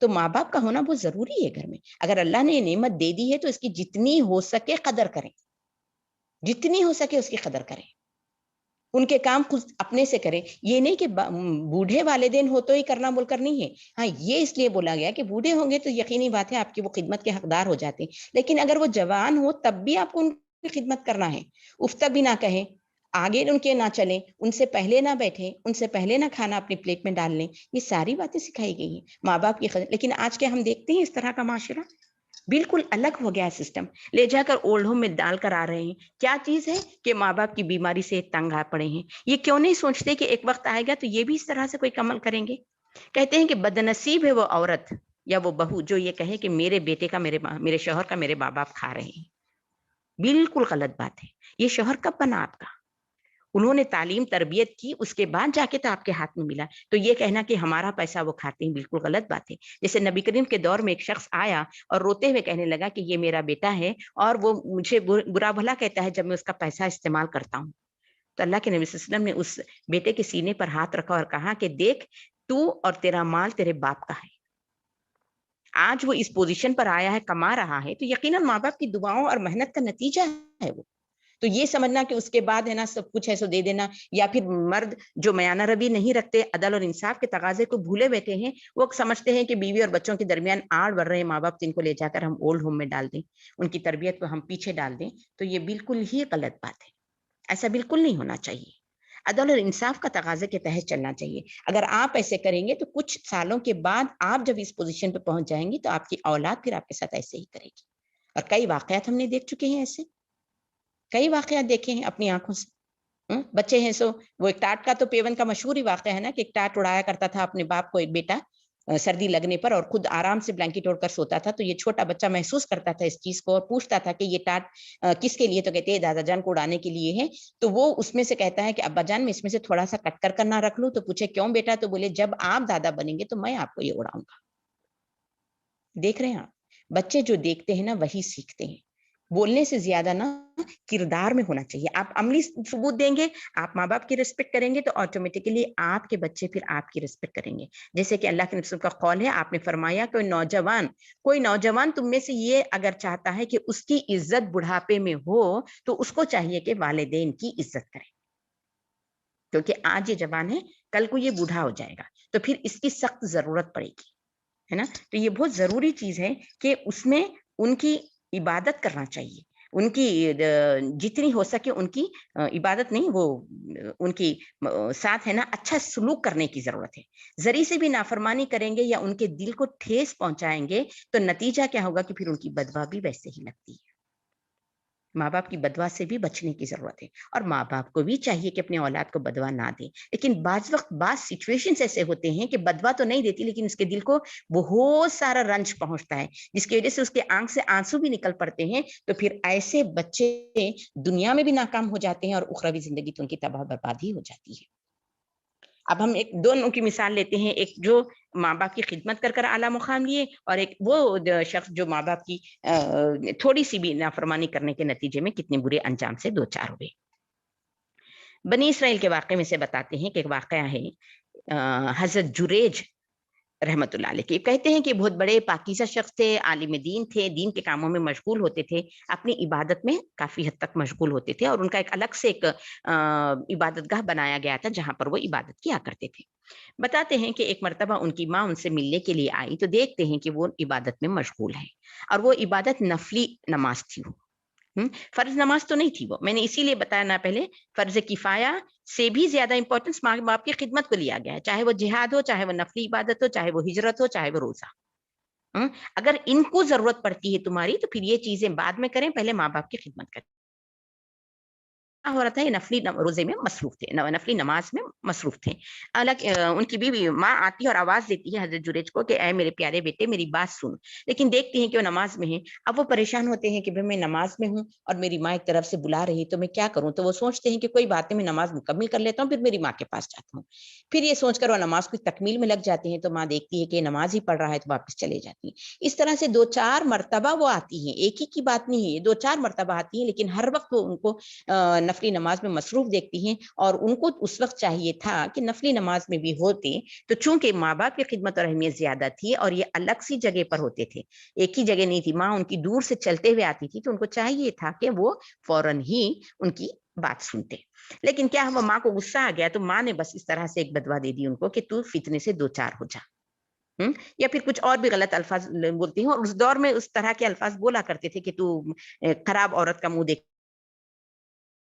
تو ماں باپ کا ہونا بہت ضروری ہے گھر میں. اگر اللہ نے یہ نعمت دے دی ہے تو اس کی جتنی ہو سکے قدر کریں، جتنی ہو سکے اس کی قدر کریں. ان کے کام خود اپنے سے کریں. یہ نہیں کہ بوڑھے والدین ہو تو ہی کرنا بول کر نہیں ہے. ہاں یہ اس لیے بولا گیا کہ بوڑھے ہوں گے تو یقینی بات ہے آپ کی وہ خدمت کے حقدار ہو جاتے ہیں. لیکن اگر وہ جوان ہو تب بھی آپ کو ان کی خدمت کرنا ہے. افتہ بھی نہ کہیں، آگے ان کے نہ چلیں، ان سے پہلے نہ بیٹھیں، ان سے پہلے نہ کھانا اپنی پلیٹ میں ڈال لیں. یہ ساری باتیں سکھائی گئی ہیں ماں باپ کی خدمت. لیکن آج کے ہم دیکھتے ہیں اس طرح کا معاشرہ بالکل الگ ہو گیا ہے. سسٹم لے جا کر اولڈ ہوم میں ڈال کر آ رہے ہیں. کیا چیز ہے کہ ماں باپ کی بیماری سے تنگ آ پڑے ہیں. یہ کیوں نہیں سوچتے کہ ایک وقت آئے گا تو یہ بھی اس طرح سے کوئی عمل کریں گے. کہتے ہیں کہ بدنصیب ہے وہ عورت یا وہ بہو جو یہ کہے کہ میرے بیٹے کا میرے شوہر کا میرے ماں باپ کھا رہے ہیں. بالکل غلط بات ہے. یہ شوہر کب بنا آپ کا؟ انہوں نے تعلیم تربیت کی، اس کے بعد جا کے تو آپ کے ہاتھ میں ملا. تو یہ کہنا کہ ہمارا پیسہ وہ کھاتے ہیں بالکل غلط بات ہے. جیسے نبی کریم کے دور میں ایک شخص آیا اور روتے ہوئے کہنے لگا کہ یہ میرا بیٹا ہے اور وہ مجھے برا بھلا کہتا ہے جب میں اس کا پیسہ استعمال کرتا ہوں. تو اللہ کے نبی صلی اللہ علیہ وسلم نے اس بیٹے کے سینے پر ہاتھ رکھا اور کہا کہ دیکھ تو اور تیرا مال تیرے باپ کا ہے. آج وہ اس پوزیشن پر آیا ہے, کما رہا ہے, تو یقیناً ماں باپ کی دعاؤں اور محنت کا نتیجہ ہے وہ. تو یہ سمجھنا کہ اس کے بعد ہے نا سب کچھ ہے سو دے دینا, یا پھر مرد جو میانہ روی نہیں رکھتے, عدل اور انصاف کے تقاضے کو بھولے بیٹھے ہیں, وہ سمجھتے ہیں کہ بیوی اور بچوں کے درمیان آڑ بڑھ رہے ہیں ماں باپ, تو ان کو لے جا کر ہم اولڈ ہوم میں ڈال دیں, ان کی تربیت کو ہم پیچھے ڈال دیں. تو یہ بالکل ہی غلط بات ہے, ایسا بالکل نہیں ہونا چاہیے. عدل اور انصاف کا تقاضے کے تحت چلنا چاہیے. اگر آپ ایسے کریں گے تو کچھ سالوں کے بعد آپ جب اس پوزیشن پہ پہنچ جائیں گی تو آپ کی اولاد پھر آپ کے ساتھ ایسے ہی کرے گی. اور کئی واقعات ہم نے دیکھ چکے ہیں, ایسے کئی واقعات دیکھے ہیں اپنی آنکھوں سے. بچے ہیں سو وہ ایک ٹاٹ کا تو پیون کا مشہور ہی واقعہ ہے نا, کہ ایک ٹاٹ اڑایا کرتا تھا اپنے باپ کو ایک بیٹا سردی لگنے پر, اور خود آرام سے بلینکٹ اوڑھ کر سوتا تھا. تو یہ چھوٹا بچہ محسوس کرتا تھا اس چیز کو اور پوچھتا تھا کہ یہ ٹاٹ کس کے لیے, تو کہتے ہیں دادا جان کو اڑانے کے لیے ہے. تو وہ اس میں سے کہتا ہے کہ ابا جان میں اس میں سے تھوڑا سا کٹ کر نہ رکھ لوں. تو پوچھے کیوں بیٹا, تو بولے جب آپ دادا بنیں گے تو میں آپ کو یہ اڑاؤں گا. دیکھ رہے ہیں آپ, بچے جو دیکھتے ہیں نا وہی سیکھتے ہیں. بولنے سے زیادہ نا کردار میں ہونا چاہیے. آپ عملی ثبوت دیں گے, آپ ماں باپ کی ریسپیکٹ کریں گے, تو آٹومیٹکلی آپ کے بچے پھر آپ کی ریسپیکٹ کریں گے. جیسے کہ اللہ کے نبی کا قول ہے, آپ نے فرمایا کوئی نوجوان تم میں سے یہ اگر چاہتا ہے کہ اس کی عزت بڑھاپے میں ہو, تو اس کو چاہیے کہ والدین کی عزت کرے, کیونکہ آج یہ جوان ہے, کل کو یہ بوڑھا ہو جائے گا, تو پھر اس کی سخت ضرورت پڑے گی, ہے نا. تو یہ بہت ضروری چیز ہے کہ اس میں ان کی عبادت کرنا چاہیے. ان کی جتنی ہو سکے ان کی عبادت نہیں, وہ ان کی ساتھ ہے نا اچھا سلوک کرنے کی ضرورت ہے. ذری سے بھی نافرمانی کریں گے یا ان کے دل کو ٹھیس پہنچائیں گے تو نتیجہ کیا ہوگا کہ پھر ان کی بدوا بھی ویسے ہی لگتی ہے. ماں باپ کی بدوا سے بھی بچنے کی ضرورت ہے, اور ماں باپ کو بھی چاہیے کہ اپنے اولاد کو بدوا نہ دیں. لیکن بعض وقت بعض سچویشنز ایسے ہوتے ہیں کہ بدوا تو نہیں دیتی, لیکن اس کے دل کو بہت سارا رنج پہنچتا ہے, جس کی وجہ سے اس کے آنکھ سے آنسو بھی نکل پڑتے ہیں. تو پھر ایسے بچے دنیا میں بھی ناکام ہو جاتے ہیں, اور اخروی زندگی تو ان کی تباہ بربادی ہو جاتی ہے. اب ہم ایک دونوں کی مثال لیتے ہیں, ایک جو ماں باپ کی خدمت کر اعلیٰ مقام لیے, اور ایک وہ شخص جو ماں باپ کی تھوڑی سی بھی نافرمانی کرنے کے نتیجے میں کتنے برے انجام سے دو چار ہوئے. بنی اسرائیل کے واقعے میں سے بتاتے ہیں کہ ایک واقعہ ہے, حضرت جریج رحمت اللہ علیہ کے. کہتے ہیں کہ بہت بڑے پاکیزہ شخص تھے, عالم دین تھے, دین کے کاموں میں مشغول ہوتے تھے, اپنی عبادت میں کافی حد تک مشغول ہوتے تھے, اور ان کا ایک الگ سے ایک عبادت گاہ بنایا گیا تھا جہاں پر وہ عبادت کیا کرتے تھے. بتاتے ہیں کہ ایک مرتبہ ان کی ماں ان سے ملنے کے لیے آئی, تو دیکھتے ہیں کہ وہ عبادت میں مشغول ہے, اور وہ عبادت نفلی نماز تھی. وہ فرض نماز تو نہیں تھی. وہ میں نے اسی لیے بتایا نا پہلے, فرض کفایہ سے بھی زیادہ امپورٹنس ماں باپ کی خدمت کو لیا گیا ہے, چاہے وہ جہاد ہو, چاہے وہ نفلی عبادت ہو, چاہے وہ ہجرت ہو, چاہے وہ روزہ. اگر ان کو ضرورت پڑتی ہے تمہاری, تو پھر یہ چیزیں بعد میں کریں, پہلے ماں باپ کی خدمت کریں. ہو رہا تھا, یہ نفلی روزے میں مصروف تھے, نفلی نماز میں مصروف تھے. الگ ان کی بیوی ماں آتی ہے اور آواز دیتی ہے حضرت جریج کو کہ اے میرے پیارے بیٹے میری بات سن. لیکن دیکھتے ہیں کہ وہ نماز میں ہیں. اب وہ پریشان ہوتے ہیں کہ بھئی میں نماز میں ہوں اور میری ماں ایک طرف سے بلا رہی, تو میں کیا کروں. تو وہ سوچتے ہیں کہ کوئی بات نہیں, میں نماز مکمل کر لیتا ہوں, پھر میری ماں کے پاس جاتا ہوں. پھر یہ سوچ کر وہ نماز کی تکمیل میں لگ جاتے ہیں, تو ماں دیکھتی ہے کہ نماز ہی پڑھ رہا ہے, تو واپس چلے جاتی ہیں. اس طرح سے 2-4 مرتبہ وہ آتی ہیں, ایک ہی کی بات نہیں ہے, یہ 2-4 مرتبہ آتی ہیں, لیکن ہر وقت وہ ان کو نفلی نماز میں مصروف دیکھتی ہیں. اور ان کو اس وقت چاہیے تھا کہ نفلی نماز میں بھی ہوتے, تو چونکہ ماں باپ کی خدمت اور اہمیت زیادہ تھی, اور یہ الگ سی جگہ پر ہوتے تھے, ایک ہی جگہ نہیں تھی. ماں ان کی دور سے چلتے ہوئے آتی تھی, تو ان کو چاہیے تھا کہ وہ فوراً ہی ان کی بات سنتے. لیکن کیا ہوا, ماں کو غصہ آ گیا, تو ماں نے بس اس طرح سے ایک بدوا دے دی ان کو کہ تو فتنے سے 2-4 ہو جا, یا پھر کچھ اور بھی غلط الفاظ بولتی ہیں. اور اس دور میں اس طرح کے الفاظ بولا کرتے تھے کہ تو خراب عورت کا منہ دیکھ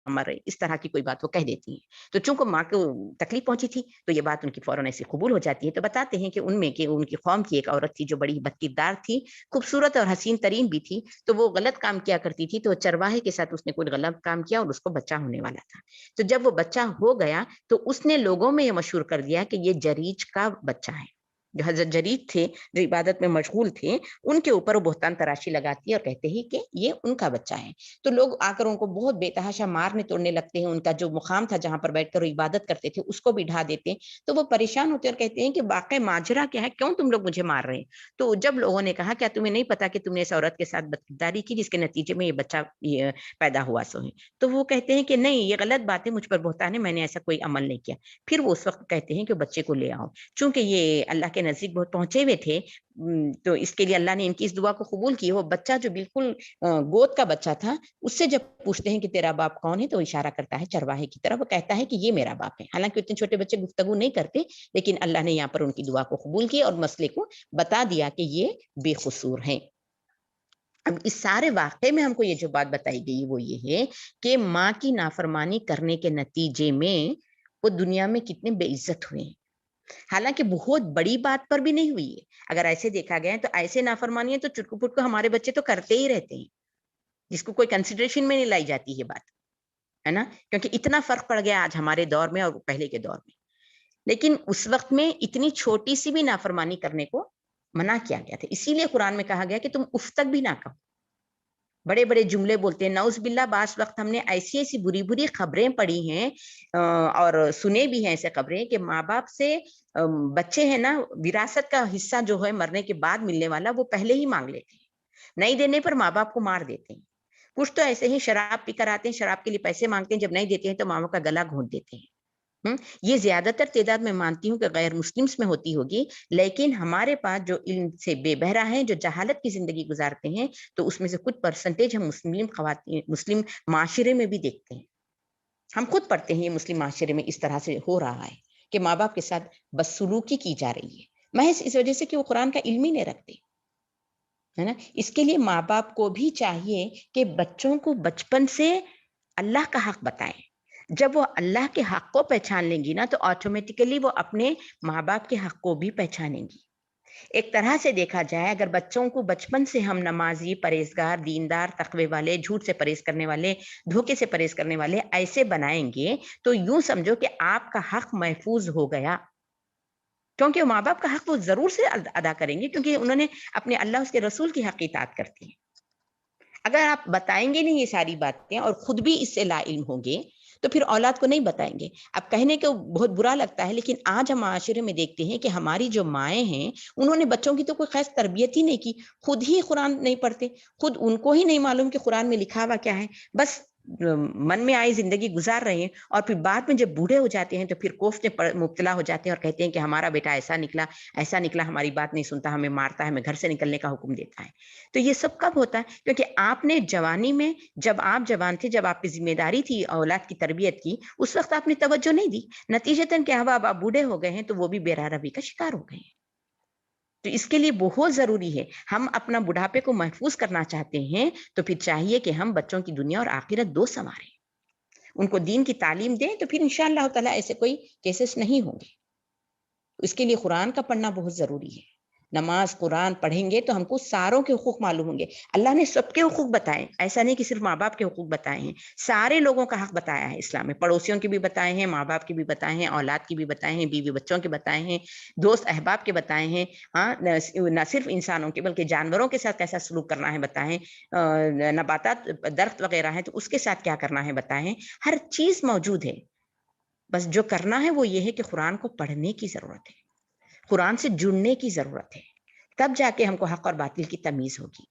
مر, اس طرح کی کوئی بات وہ کہہ دیتی ہیں. تو چونکہ ماں کو تکلیف پہنچی تھی, تو یہ بات ان کی فوراً ایسے قبول ہو جاتی ہے. تو بتاتے ہیں کہ ان میں کہ ان کی قوم کی ایک عورت تھی جو بڑی بدکردار تھی, خوبصورت اور حسین ترین بھی تھی. تو وہ غلط کام کیا کرتی تھی, تو چرواہے کے ساتھ اس نے کوئی غلط کام کیا, اور اس کو بچہ ہونے والا تھا. تو جب وہ بچہ ہو گیا, تو اس نے لوگوں میں یہ مشہور کر دیا کہ یہ جریج کا بچہ ہے. جو حضرت جریج تھے, جو عبادت میں مشغول تھے, ان کے اوپر وہ بہتان تراشی لگاتی ہے اور کہتے ہیں کہ یہ ان کا بچہ ہے. تو لوگ آ کر ان کو بہت بے تحاشا مارنے توڑنے لگتے ہیں. ان کا جو مقام تھا جہاں پر بیٹھ کر وہ عبادت کرتے تھے, اس کو بھی ڈھا دیتے ہیں. تو وہ پریشان ہوتے اور کہتے ہیں کہ واقع ماجرا کیا ہے, کیوں تم لوگ مجھے مار رہے ہیں. تو جب لوگوں نے کہا کیا تمہیں نہیں پتا کہ تم نے اس عورت کے ساتھ بدکرداری کی جس کے نتیجے میں یہ بچہ پیدا ہوا سو ہے, تو وہ کہتے ہیں کہ نہیں, یہ غلط بات ہے, مجھ پر بہتان ہے, میں نے ایسا کوئی عمل نہیں کیا. پھر وہ اس وقت کہتے ہیں کہ بچے کو لے آؤ. چونکہ یہ اللہ کے کے نزدیک بہت پہنچے ہوئے تھے، تو اس کے لیے اللہ نے ان کی اس دعا کو قبول کی. وہ بچہ جو بالکل گود کا بچہ تھا، اس سے جب پوچھتے ہیں کہ تیرا باپ کون ہے تو وہ اشارہ کرتا ہے چرواہے کی طرف. وہ کہتا ہے کہ یہ میرا باپ ہے. حالانکہ اتنے چھوٹے بچے گفتگو نہیں کرتے، لیکن اللہ نے یہاں پر ان کی دعا کو قبول کی اور مسئلے کو بتا دیا کہ یہ بے قصور ہیں. اب اس سارے واقعے میں ہم کو یہ جو بات بتائی گئی وہ یہ ہے کہ ماں کی نافرمانی کرنے کے نتیجے میں وہ دنیا میں کتنے بے عزت ہوئے ہیں. حالانکہ بہت بڑی بات پر بھی نہیں ہوئی ہے. اگر ایسے دیکھا گیا تو ایسے نافرمانی ہے تو چٹکو پٹکو ہمارے بچے تو کرتے ہی رہتے ہیں، جس کو کوئی کنسیڈریشن میں نہیں لائی جاتی ہے بات، ہے نا. کیونکہ اتنا فرق پڑ گیا آج ہمارے دور میں اور پہلے کے دور میں. لیکن اس وقت میں اتنی چھوٹی سی بھی نافرمانی کرنے کو منع کیا گیا تھا. اسی لیے قرآن میں کہا گیا کہ تم اف تک بھی نہ کہو. بڑے بڑے جملے بولتے ہیں نعوذ باللہ. بعض وقت ہم نے ایسی ایسی بری بری خبریں پڑھی ہیں اور سنے بھی ہیں ایسے خبریں کہ ماں باپ سے بچے ہیں نا، وراثت کا حصہ جو ہے مرنے کے بعد ملنے والا وہ پہلے ہی مانگ لیتے ہیں. نہیں دینے پر ماں باپ کو مار دیتے ہیں. کچھ تو ایسے ہی شراب پی کر آتے ہیں، شراب کے لیے پیسے مانگتے ہیں، جب نہیں دیتے ہیں تو ماں کا گلا گھونٹ دیتے ہیں. یہ زیادہ تر تعداد میں مانتی ہوں کہ غیر مسلمس میں ہوتی ہوگی، لیکن ہمارے پاس جو علم سے بے بہرا ہیں، جو جہالت کی زندگی گزارتے ہیں، تو اس میں سے کچھ پرسنٹیج ہم مسلم خواتین مسلم معاشرے میں بھی دیکھتے ہیں. ہم خود پڑھتے ہیں یہ مسلم معاشرے میں اس طرح سے ہو رہا ہے کہ ماں باپ کے ساتھ بدسلوکی کی جا رہی ہے، محض اس وجہ سے کہ وہ قرآن کا علم ہی نہیں رکھتے، ہے نا. اس کے لیے ماں باپ کو بھی چاہیے کہ بچوں کو بچپن سے اللہ کا حق بتائیں. جب وہ اللہ کے حق کو پہچان لیں گی نا تو آٹومیٹیکلی وہ اپنے ماں باپ کے حق کو بھی پہچانیں گی. ایک طرح سے دیکھا جائے اگر بچوں کو بچپن سے ہم نمازی، پرہیزگار، دیندار، تقوی والے، جھوٹ سے پرہیز کرنے والے، دھوکے سے پرہیز کرنے والے ایسے بنائیں گے تو یوں سمجھو کہ آپ کا حق محفوظ ہو گیا. کیونکہ ماں باپ کا حق وہ ضرور سے ادا کریں گے، کیونکہ انہوں نے اپنے اللہ اس کے رسول کی حق اطاعت کرتی ہے. اگر آپ بتائیں گے نہیں یہ ساری باتیں اور خود بھی اس سے لا علم ہوں گے تو پھر اولاد کو نہیں بتائیں گے. اب کہنے کو بہت برا لگتا ہے، لیکن آج ہم معاشرے میں دیکھتے ہیں کہ ہماری جو مائیں ہیں انہوں نے بچوں کی تو کوئی خاص تربیت ہی نہیں کی. خود ہی قرآن نہیں پڑھتے، خود ان کو ہی نہیں معلوم کہ قرآن میں لکھا ہوا کیا ہے. بس من میں آئی زندگی گزار رہے ہیں اور پھر بعد میں جب بوڑھے ہو جاتے ہیں تو پھر کوفت میں مبتلا ہو جاتے ہیں اور کہتے ہیں کہ ہمارا بیٹا ایسا نکلا، ہماری بات نہیں سنتا، ہمیں مارتا ہے، ہمیں گھر سے نکلنے کا حکم دیتا ہے. تو یہ سب کب ہوتا ہے؟ کیونکہ آپ نے جوانی میں، جب آپ جوان تھے، جب آپ کی ذمہ داری تھی اولاد کی تربیت کی، اس وقت آپ نے توجہ نہیں دی. نتیجتاً کیا ہوا، اب آپ بوڑھے ہو گئے ہیں تو وہ بھی بے روی کا شکار ہو گئے ہیں. تو اس کے لیے بہت ضروری ہے، ہم اپنا بڑھاپے کو محفوظ کرنا چاہتے ہیں تو پھر چاہیے کہ ہم بچوں کی دنیا اور آخرت دو سنواریں، ان کو دین کی تعلیم دیں، تو پھر انشاءاللہ تعالیٰ ایسے کوئی کیسز نہیں ہوں گے. اس کے لیے قرآن کا پڑھنا بہت ضروری ہے. نماز قرآن پڑھیں گے تو ہم کو ساروں کے حقوق معلوم ہوں گے. اللہ نے سب کے حقوق بتائے، ایسا نہیں کہ صرف ماں باپ کے حقوق بتائے ہیں، سارے لوگوں کا حق بتایا ہے اسلام میں. پڑوسیوں کے بھی بتائے ہیں، ماں باپ کے بھی بتائے ہیں، اولاد کی بھی بتائے ہیں، بیوی بچوں کے بتائے ہیں، دوست احباب کے بتائے ہیں. ہاں، نہ صرف انسانوں کے بلکہ جانوروں کے ساتھ کیسا سلوک کرنا ہے بتائیں، نباتات درخت وغیرہ ہیں تو اس کے ساتھ کیا کرنا ہے بتائیں. ہر چیز موجود ہے. بس جو کرنا ہے وہ یہ ہے کہ قرآن کو پڑھنے کی ضرورت ہے، قرآن سے جڑنے کی ضرورت ہے. تب جا کے ہم کو حق اور باطل کی تمیز ہوگی.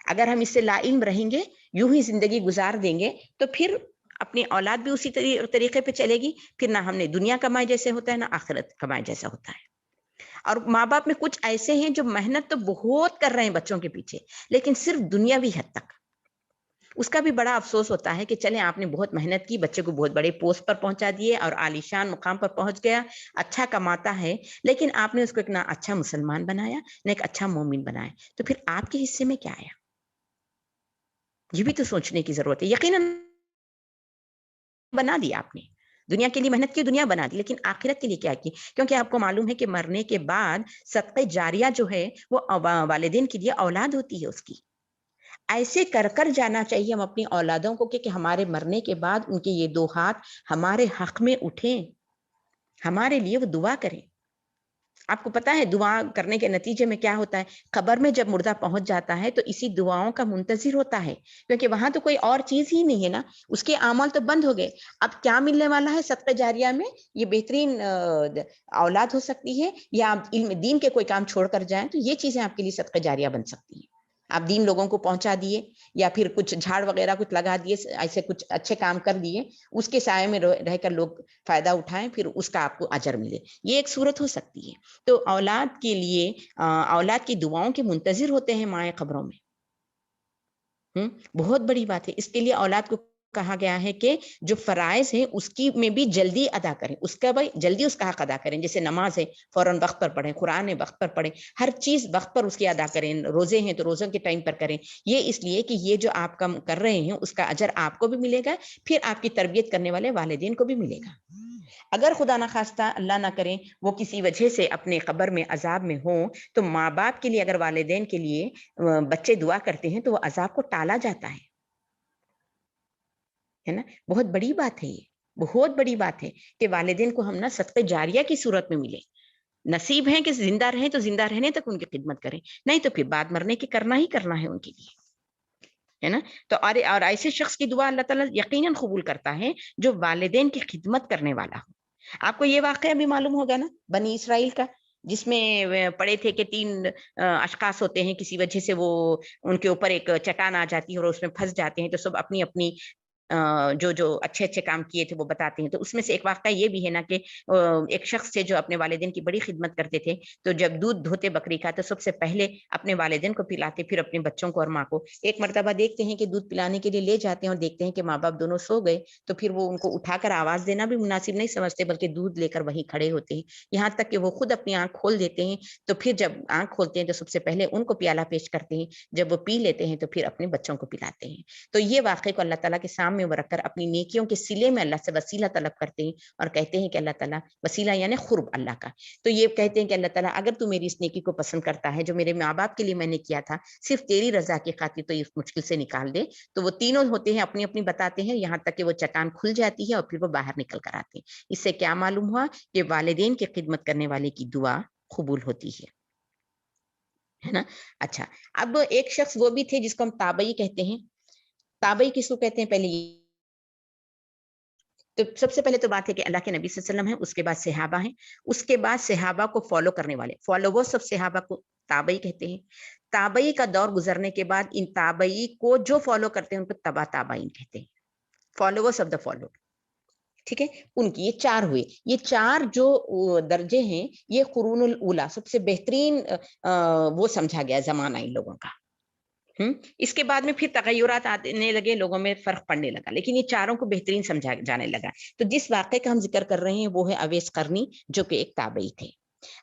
اگر ہم اس سے لا علم رہیں گے، یوں ہی زندگی گزار دیں گے، تو پھر اپنی اولاد بھی اسی طریقے پہ چلے گی. پھر نہ ہم نے دنیا کمائے جیسے ہوتا ہے، نہ آخرت کمائے جیسا ہوتا ہے. اور ماں باپ میں کچھ ایسے ہیں جو محنت تو بہت کر رہے ہیں بچوں کے پیچھے، لیکن صرف دنیاوی حد تک. اس کا بھی بڑا افسوس ہوتا ہے کہ چلیں آپ نے بہت محنت کی، بچے کو بہت بڑے پوسٹ پر پہنچا دیے اور عالیشان مقام پر پہنچ گیا، اچھا کماتا ہے، لیکن آپ نے اس کو ایک نہ اچھا مسلمان بنایا، نہ ایک اچھا مومن بنایا. تو پھر آپ کے حصے میں کیا آیا؟ یہ بھی تو سوچنے کی ضرورت ہے. یقیناً بنا دیا آپ نے، دنیا کے لیے محنت کی، دنیا بنا دی، لیکن آخرت کے لیے کیا کی؟ کیونکہ آپ کو معلوم ہے کہ مرنے کے بعد صدقہ جاریہ جو ہے وہ والدین کے لیے اولاد ہوتی ہے اس کی. ایسے کر کر جانا چاہیے ہم اپنی اولادوں کو کہ ہمارے مرنے کے بعد ان کے یہ دو ہاتھ ہمارے حق میں اٹھیں، ہمارے لیے وہ دعا کریں. آپ کو پتا ہے دعا کرنے کے نتیجے میں کیا ہوتا ہے؟ قبر میں جب مردہ پہنچ جاتا ہے تو اسی دعاؤں کا منتظر ہوتا ہے، کیونکہ وہاں تو کوئی اور چیز ہی نہیں ہے نا، اس کے اعمال تو بند ہو گئے. اب کیا ملنے والا ہے صدقہ جاریہ میں؟ یہ بہترین اولاد ہو سکتی ہے، یا علم دین کے کوئی کام چھوڑ کر جائیں تو یہ چیزیں آپ کے لیے صدقہ جاریہ بن سکتی ہیں. آپ دین لوگوں کو پہنچا دیے یا پھر کچھ جھاڑ وغیرہ کچھ لگا دیے، ایسے کچھ اچھے کام کر دیے، اس کے سائے میں رہ کر لوگ فائدہ اٹھائیں، پھر اس کا آپ کو اجر ملے، یہ ایک صورت ہو سکتی ہے۔ تو اولاد کے لیے اولاد کی دعاؤں کے منتظر ہوتے ہیں مائیں قبروں میں، بہت بڑی بات ہے۔ اس کے لیے اولاد کو کہا گیا ہے کہ جو فرائض ہیں اس کی میں بھی جلدی ادا کریں، اس کا بھائی جلدی اس کا حق ادا کریں، جیسے نماز ہے فوراً وقت پر پڑھیں، قرآن ہے وقت پر پڑھیں، ہر چیز وقت پر اس کی ادا کریں، روزے ہیں تو روزوں کے ٹائم پر کریں، یہ اس لیے کہ یہ جو آپ کام کر رہے ہیں اس کا اجر آپ کو بھی ملے گا، پھر آپ کی تربیت کرنے والے والدین کو بھی ملے گا۔ اگر خدا نخواستہ اللہ نہ کریں وہ کسی وجہ سے اپنے قبر میں عذاب میں ہوں، تو ماں باپ کے لیے اگر والدین کے لیے بچے دعا کرتے ہیں تو وہ عذاب کو ٹالا جاتا ہے نا۔ بہت بڑی بات ہے، یہ بہت بڑی بات ہے کہ والدین کو ہم نا صدقہ جاریہ کی صورت میں ملے۔ نصیب ہے کہ زندہ رہیں تو زندہ رہنے تک ان کی خدمت کریں، نہیں تو پھر بعد مرنے کے کرنا ہی کرنا ہے ان کے لیے، ہے نا۔ تو اور ایسے شخص کی دعا اللہ تعالیٰ یقیناً قبول کرتا ہے جو والدین کی خدمت کرنے والا ہو۔ آپ کو یہ واقعہ بھی معلوم ہوگا نا بنی اسرائیل کا، جس میں پڑھے تھے کہ 3 اشخاص ہوتے ہیں، کسی وجہ سے وہ ان کے اوپر ایک چٹان آ جاتی ہے اور اس میں پھنس جاتے ہیں، تو سب اپنی اپنی جو اچھے اچھے کام کیے تھے وہ بتاتے ہیں۔ تو اس میں سے ایک واقعہ یہ بھی ہے نا کہ ایک شخص تھے جو اپنے والدین کی بڑی خدمت کرتے تھے، تو جب دودھ دھوتے بکری کا تو سب سے پہلے اپنے والدین کو پلاتے، پھر اپنے بچوں کو اور ماں کو۔ ایک مرتبہ دیکھتے ہیں کہ دودھ پلانے کے لیے لے جاتے ہیں اور دیکھتے ہیں کہ ماں باپ دونوں سو گئے، تو پھر وہ ان کو اٹھا کر آواز دینا بھی مناسب نہیں سمجھتے، بلکہ دودھ لے کر وہیں کھڑے ہوتے ہیں، یہاں تک کہ وہ خود اپنی آنکھ کھول دیتے ہیں۔ تو پھر جب آنکھ کھولتے ہیں تو سب سے پہلے ان کو پیالہ پیش کرتے ہیں، جب وہ پی لیتے ہیں تو پھر اپنے بچوں کو پلاتے ہیں۔ تو یہ واقعے کو اللہ تعالیٰ کے سامنے وہ رکھ کر اپنی نیکیوں کے صلے میں اللہ سے وسیلہ طلب کرتے ہیں اور کہتے ہیں کہ اللہ تعالیٰ، وسیلہ یعنی قرب اللہ کا، تو یہ کہتے ہیں کہ اللہ تعالیٰ اگر تو میری اس نیکی کو پسند کرتا ہے جو میرے ماں باپ کے لیے میں نے کیا تھا صرف تیری رضا کی خاطر، تو اس مشکل سے نکال دے۔ تو وہ تینوں ہوتے ہیں اپنی اپنی بتاتے ہیں، یہاں تک کہ وہ چٹان کھل جاتی ہے اور پھر وہ باہر نکل کر آتے ہیں۔ اس سے کیا معلوم ہوا کہ والدین کی خدمت کرنے والے کی دعا قبول ہوتی ہے نا۔ اچھا، اب ایک شخص وہ بھی تھے جس کو ہم تابعی کہتے ہیں۔ تابعی کس کو کہتے ہیں؟ پہلے تو سب سے پہلے تو بات ہے کہ اللہ کے نبی صلی اللہ علیہ وسلم ہے، اس کے بعد صحابہ ہیں، اس کے بعد صحابہ کو فالو کرنے والے، فالوورز سب صحابہ کو تابعی کہتے ہیں۔ تابعی کا دور گزرنے کے بعد ان تابعی کو جو فالو کرتے ہیں ان کو تبع تابعین کہتے ہیں، فالوورز آف دا فالوڈ، ٹھیک ہے۔ ان کی یہ 4 ہوئے، یہ 4 جو درجے ہیں یہ قرون الاولیٰ، سب سے بہترین وہ سمجھا گیا زمانہ ان لوگوں کا۔ اس کے بعد میں پھر تغیرات آنے لگے، لوگوں میں فرق پڑنے لگا، لیکن یہ 4 کو بہترین سمجھا جانے لگا۔ تو جس واقعے کا ہم ذکر کر رہے ہیں وہ ہے اویس قرنی، جو کہ ایک تابعی تھے۔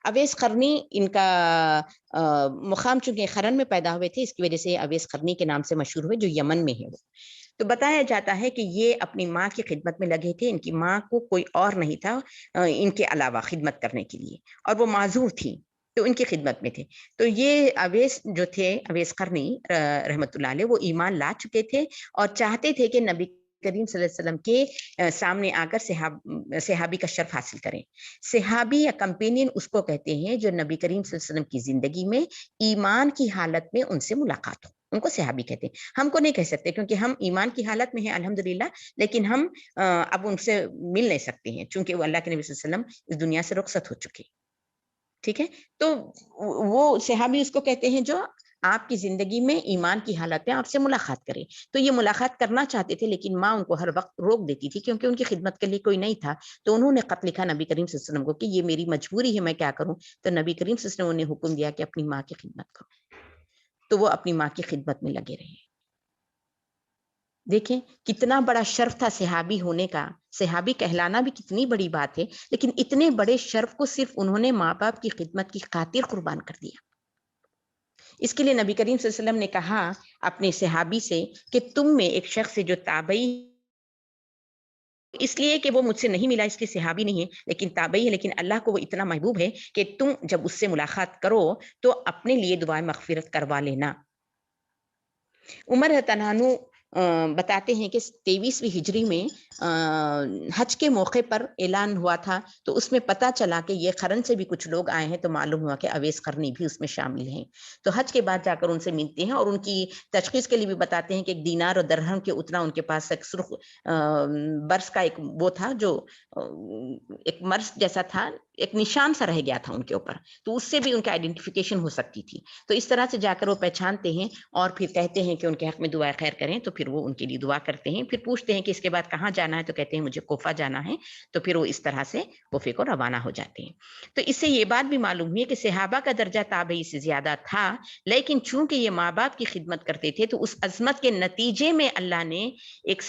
اویس قرنی ان کا مقام چونکہ قرن میں پیدا ہوئے تھے، اس کی وجہ سے اویس قرنی کے نام سے مشہور ہوئے، جو یمن میں ہے وہ۔ تو بتایا جاتا ہے کہ یہ اپنی ماں کی خدمت میں لگے تھے، ان کی ماں کو کوئی اور نہیں تھا ان کے علاوہ خدمت کرنے کے لیے، اور وہ معذور تھی تو ان کی خدمت میں تھے۔ تو یہ اویس جو تھے، اویس قرنی رحمت اللہ علیہ، وہ ایمان لا چکے تھے اور چاہتے تھے کہ نبی کریم صلی اللہ علیہ وسلم کے سامنے آ کر صحابی کا شرف حاصل کریں۔ صحابی یا کمپینین اس کو کہتے ہیں جو نبی کریم صلی اللہ علیہ وسلم کی زندگی میں ایمان کی حالت میں ان سے ملاقات ہو، ان کو صحابی کہتے ہیں۔ ہم کو نہیں کہہ سکتے کیونکہ ہم ایمان کی حالت میں ہیں الحمدللہ، لیکن ہم اب ان سے مل نہیں سکتے ہیں چونکہ وہ اللہ کے نبی صلی اللہ علیہ وسلم اس دنیا سے رخصت ہو چکے، ٹھیک ہے۔ تو وہ صحابی اس کو کہتے ہیں جو آپ کی زندگی میں ایمان کی حالت میں آپ سے ملاقات کرے۔ تو یہ ملاقات کرنا چاہتے تھے، لیکن ماں ان کو ہر وقت روک دیتی تھی کیونکہ ان کی خدمت کے لیے کوئی نہیں تھا۔ تو انہوں نے خط لکھا نبی کریم صلی اللہ علیہ وسلم کو کہ یہ میری مجبوری ہے، میں کیا کروں؟ تو نبی کریم صلی اللہ علیہ وسلم نے حکم دیا کہ اپنی ماں کی خدمت کرو، تو وہ اپنی ماں کی خدمت میں لگے رہے۔ دیکھیں کتنا بڑا شرف تھا صحابی ہونے کا، صحابی کہلانا بھی کتنی بڑی بات ہے، لیکن اتنے بڑے شرف کو صرف انہوں نے ماں باپ کی خدمت کی خاطر قربان کر دیا۔ اس کے لیے نبی کریم صلی اللہ علیہ وسلم نے کہا اپنے صحابی سے کہ تم میں ایک شخص ہے جو تابعی، اس لیے کہ وہ مجھ سے نہیں ملا اس لیے صحابی نہیں ہے لیکن تابعی ہے، لیکن اللہ کو وہ اتنا محبوب ہے کہ تم جب اس سے ملاقات کرو تو اپنے لیے دعائیں مغفرت کروا لینا۔ عمر رضی اللہ عنہ بتاتے ہیں کہ 23ویں ہجری میں حج کے موقع پر اعلان ہوا تھا، تو اس میں پتہ چلا کہ یہ قرن سے بھی کچھ لوگ آئے ہیں، تو معلوم ہوا کہ اویس قرنی بھی اس میں شامل ہیں. تو حج کے بعد جا کر ان سے ملتے ہیں اور ان کی تشخیص کے لیے بھی بتاتے ہیں کہ ایک دینار اور درہم کے اتنا ان کے پاس ایک سرخ برس کا ایک وہ تھا، جو ایک مرس جیسا تھا، ایک نشان سا رہ گیا تھا ان کے اوپر، تو اس سے بھی ان کی آئیڈینٹیفیکیشن ہو سکتی تھی. تو اس طرح سے جا کر وہ پہچانتے ہیں اور پھر کہتے ہیں کہ ان کے حق میں دعا خیر کریں، تو پھر وہ ان کے لیے دعا کرتے ہیں. پھر پوچھتے ہیں کہ اس کے بعد کہاں جانا ہے، تو کہتے ہیں مجھے کوفہ جانا ہے. تو پھر وہ اس طرح سے کوفے کو روانہ ہو جاتے ہیں. تو اس سے یہ بات بھی معلوم ہوئی کہ صحابہ کا درجہ تابعی سے زیادہ تھا، لیکن چونکہ یہ ماں باپ کی خدمت کرتے تھے تو اس عظمت کے نتیجے میں اللہ نے ایک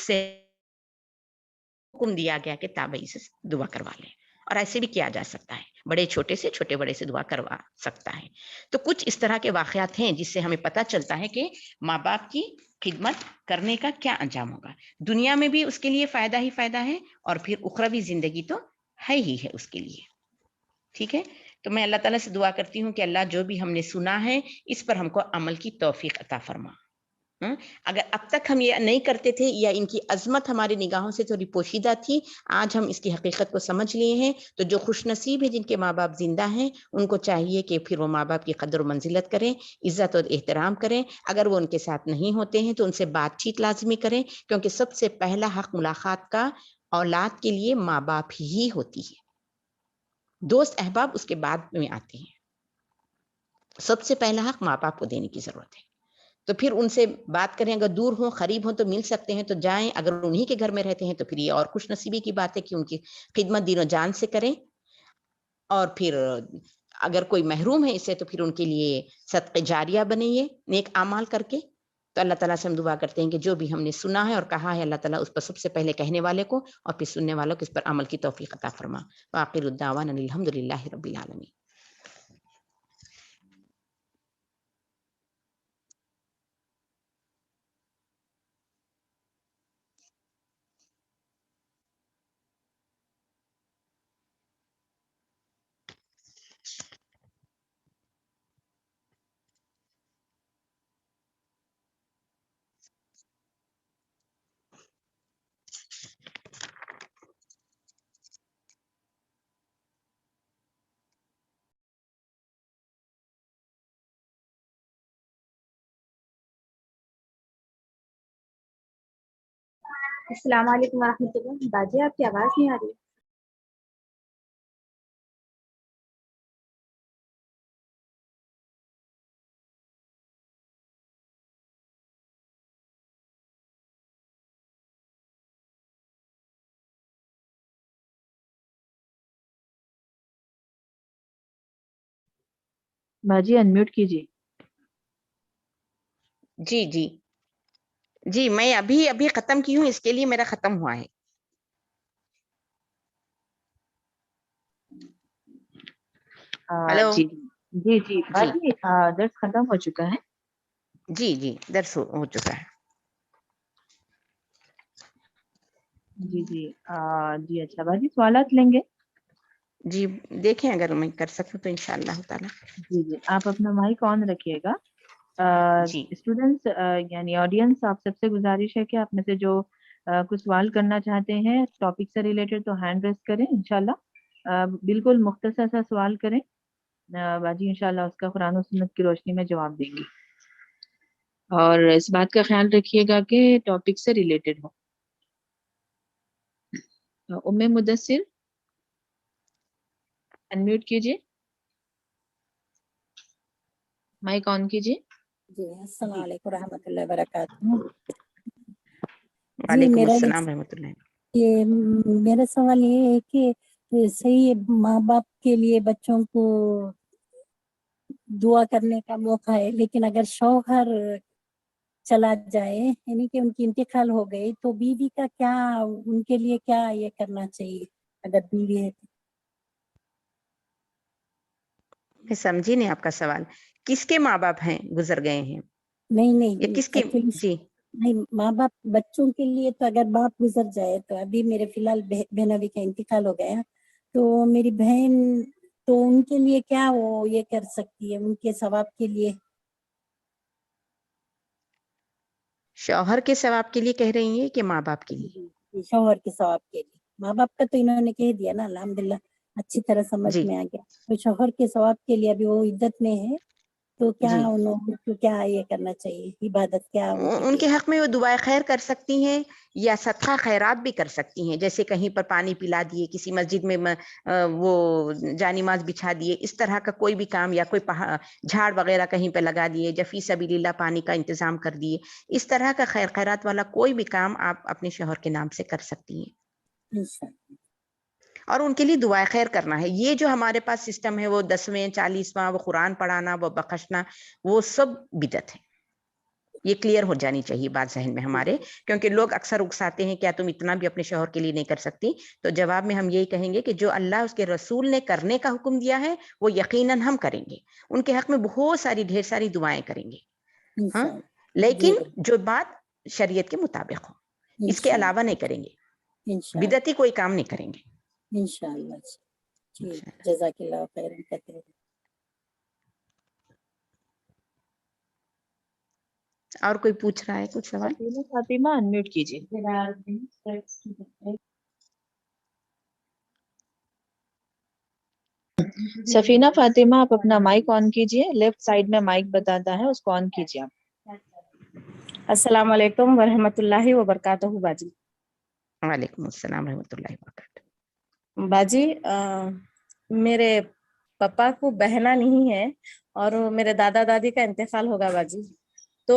حکم دیا گیا کہ تابعی سے دعا کروا لیں. اور ایسے بھی کیا جا سکتا ہے، بڑے چھوٹے سے، چھوٹے بڑے سے دعا کروا سکتا ہے. تو کچھ اس طرح کے واقعات ہیں جس سے ہمیں پتہ چلتا ہے کہ ماں باپ کی خدمت کرنے کا کیا انجام ہوگا. دنیا میں بھی اس کے لیے فائدہ ہی فائدہ ہے، اور پھر اخروی زندگی تو ہے ہی ہے اس کے لیے. ٹھیک ہے، تو میں اللہ تعالیٰ سے دعا کرتی ہوں کہ اللہ جو بھی ہم نے سنا ہے اس پر ہم کو عمل کی توفیق عطا فرما. اگر اب تک ہم یہ نہیں کرتے تھے یا ان کی عظمت ہماری نگاہوں سے تھوڑی پوشیدہ تھی، آج ہم اس کی حقیقت کو سمجھ لیے ہیں. تو جو خوش نصیب ہے جن کے ماں باپ زندہ ہیں، ان کو چاہیے کہ پھر وہ ماں باپ کی قدر و منزلت کریں، عزت اور احترام کریں. اگر وہ ان کے ساتھ نہیں ہوتے ہیں تو ان سے بات چیت لازمی کریں، کیونکہ سب سے پہلا حق ملاقات کا اولاد کے لیے ماں باپ ہی ہوتی ہے. دوست احباب اس کے بعد میں آتے ہیں. سب سے پہلا حق ماں باپ کو دینے کی ضرورت ہے. تو پھر ان سے بات کریں، اگر دور ہوں قریب ہوں تو مل سکتے ہیں تو جائیں، اگر انہی کے گھر میں رہتے ہیں تو پھر یہ اور خوش نصیبی کی بات ہے کہ ان کی خدمت دین و جان سے کریں. اور پھر اگر کوئی محروم ہے اس سے تو پھر ان کے لیے صدقہ جاریہ بنے یہ نیک اعمال کر کے. تو اللہ تعالیٰ سے ہم دعا کرتے ہیں کہ جو بھی ہم نے سنا ہے اور کہا ہے، اللہ تعالیٰ اس پر سب سے پہلے کہنے والے کو اور پھر سننے والوں کو اس پر عمل کی توفیق عطا فرما. وآخر الدعوانا الحمدللہ رب العالمین. السلام علیکم ورحمۃ اللہ. باجی آپ کی آواز نہیں آ رہی. باجی انمیوٹ کیجیے. جی جی جی، میں ابھی ختم کی ہوں، اس کے لیے میرا ختم ہوا ہے. ہلو. جی جی جی جی باجی درس ختم ہو چکا ہے. جی جی درس ہو چکا ہے. جی جی جی اچھا باجی سوالات لیں گے. جی دیکھیں اگر میں کر سکوں تو انشاءاللہ تعالی. جی جی آپ اپنا مائک آن رکھیے گا. جی اسٹوڈینٹس یعنی آڈینس، آپ سب سے گزارش ہے کہ آپ میں سے جو کچھ سوال کرنا چاہتے ہیں ٹاپک سے ریلیٹڈ تو ہینڈ ریز کریں انشاءاللہ. بالکل مختصر سا سوال کریں. باجی انشاءاللہ اس کا قرآن و سنت کی روشنی میں جواب دیں گی. اور اس بات کا خیال رکھیے گا کہ ٹاپک سے ریلیٹڈ ہو. ام مدثر انمیوٹ کیجیے، مائک آن کیجیے. جی السلام جی علیکم ورحمۃ اللہ وبرکاتہ. جی وعلیکم السلام رحمۃ اللہ. میرا سوال یہ ہے کہ صحیح ماں باپ کے لیے بچوں کو دعا کرنے کا موقع ہے، لیکن اگر شوہر چلا جائے یعنی کہ ان کی انتقال ہو گئی تو بیوی کا کیا، ان کے لیے کیا یہ کرنا چاہیے اگر بیوی ہے؟ میں سمجھی نہیں آپ کا سوال. کس کے ماں باپ ہیں گزر گئے ہیں یا نہیں کس کے؟ ایکچولی جی نہیں، ماں باپ بچوں کے لیے تو اگر باپ گزر جائے تو ابھی میرے فی الحال بہن ابھی کا انتقال ہو گیا، تو میری بہن تو ان کے لیے کیا وہ یہ کر سکتی ہے ان کے ثواب کے لیے؟ شوہر کے ثواب کے لیے کہہ رہی ہیں کہ ماں باپ کے لیے؟ شوہر کے ثواب کے لیے. ماں باپ کا تو انہوں نے کہہ دیا نا, الحمدللہ اچھی طرح سمجھ جی. میں آ گیا. تو شوہر کے ثواب کے لیے ابھی وہ عدت میں ہے, تو کیا جی, انہوں کو کیا یہ کرنا چاہیے, عبادت کیا ان کے حق میں وہ دعائے خیر کر سکتی ہیں یا صدقہ خیرات بھی کر سکتی ہیں, جیسے کہیں پر پانی پلا دیے, کسی مسجد میں وہ جانماز بچھا دیے, اس طرح کا کوئی بھی کام, یا کوئی جھاڑ وغیرہ کہیں پہ لگا دیے, یا فی سبیل اللہ پانی کا انتظام کر دیے, اس طرح کا خیر خیرات والا کوئی بھی کام آپ اپنے شوہر کے نام سے کر سکتی ہیں, انشاءاللہ. اور ان کے لیے دعائے خیر کرنا ہے. یہ جو ہمارے پاس سسٹم ہے وہ 10ویں 40واں, وہ قرآن پڑھانا, وہ بخشنا, وہ سب بدعت ہے. یہ کلیئر ہو جانی چاہیے بات ذہن میں ہمارے, کیونکہ لوگ اکثر اکساتے ہیں کیا تم اتنا بھی اپنے شوہر کے لیے نہیں کر سکتی. تو جواب میں ہم یہی کہیں گے کہ جو اللہ اس کے رسول نے کرنے کا حکم دیا ہے وہ یقیناً ہم کریں گے. ان کے حق میں بہت ساری ڈھیر ساری دعائیں کریں گے, ہاں, انشاءاللہ. جی لیکن جو بات شریعت کے مطابق ہو, اس کے انشاءاللہ. علاوہ نہیں کریں گے, انشاءاللہ. بدعتی کوئی کام نہیں کریں گے. انشاءاللہ. ٹھیک, جزاک اللہ خیرن کثیرا. اور کوئی پوچھ رہا ہے کچھ سوال؟ فاطمہ انمیوٹ کیجیے. سفینہ فاطمہ آپ اپنا مائک آن کیجیے, لیفٹ سائڈ میں مائک بتاتا ہے, اس کو آن کیجیے آپ. السلام علیکم ورحمۃ اللہ وبرکاتہ. باجی وعلیکم السلام رحمۃ اللہ وبرکاتہ. باجی میرے پپا کو بہنا نہیں ہے اور میرے دادا دادی کا انتقال ہوگا باجی, تو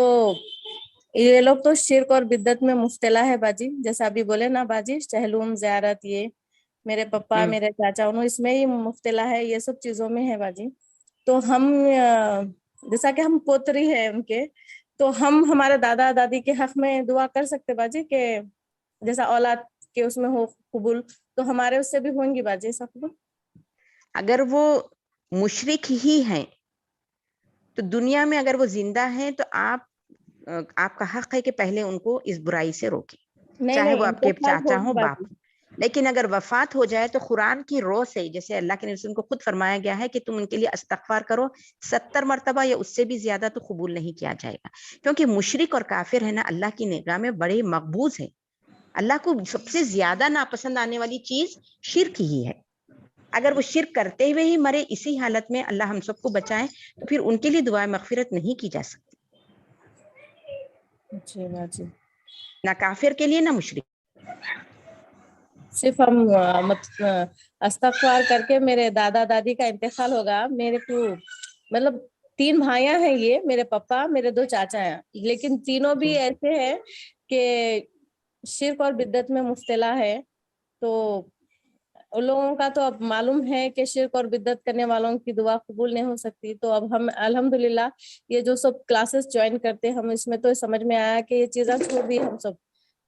یہ لوگ تو شرک اور بدعت میں مبتلا ہے باجی, جیسا ابھی بولے نا باجی, چہلوم زیارت, یہ میرے پپا میرے چاچا انہوں اس میں ہی مبتلا ہے, یہ سب چیزوں میں ہے باجی. تو ہم جیسا کہ ہم پوتری ہیں ان کے, تو ہم ہمارے دادا دادی کے حق میں دعا کر سکتے باجی کہ جیسا اولاد کے اس میں ہو قبول, تو ہمارے اس سے بھی ہوں گی باجی ایسا قبول؟ اگر وہ مشرک ہی ہیں تو دنیا میں اگر وہ زندہ ہیں تو آپ کا حق ہے کہ پہلے ان کو اس برائی سے روکیں, چاہے وہ آپ کے چاچا ہوں باپ ہوں. لیکن اگر وفات ہو جائے تو قرآن کی رو سے, جیسے اللہ کے رسول کو خود فرمایا گیا ہے کہ تم ان کے لیے استغفار کرو 70 مرتبہ یا اس سے بھی زیادہ, تو قبول نہیں کیا جائے گا. کیونکہ مشرک اور کافر ہے نا, اللہ کی نگاہ میں بڑے مقبوض ہیں. اللہ کو سب سے زیادہ ناپسند آنے والی چیز شرک ہی ہے. اگر وہ شرک کرتے ہوئے ہی مرے اسی حالت میں, اللہ ہم سب کو بچائے, تو پھر ان کے لیے دعائیں مغفرت نہیں کی جا سکتی, نہ کافر کے لیے نہ مشرک. صرف ہم استغفار کر کے میرے دادا دادی کا انتقال ہوگا. میرے کو مطلب 3 بھائیاں ہیں, یہ میرے پپا میرے 2 چاچا ہیں, لیکن تینوں بھی ایسے ہیں کہ شرک اور بدعت میں مبتلا ہے. تو ان لوگوں کا تو اب معلوم ہے کہ شرک اور بدعت کرنے والوں کی دعا قبول نہیں ہو سکتی. تو اب ہم الحمدللہ یہ جو سب کلاسز جوائن کرتے, ہم اس میں تو سمجھ میں آیا کہ یہ چیزیں چھوڑ دی ہم سب.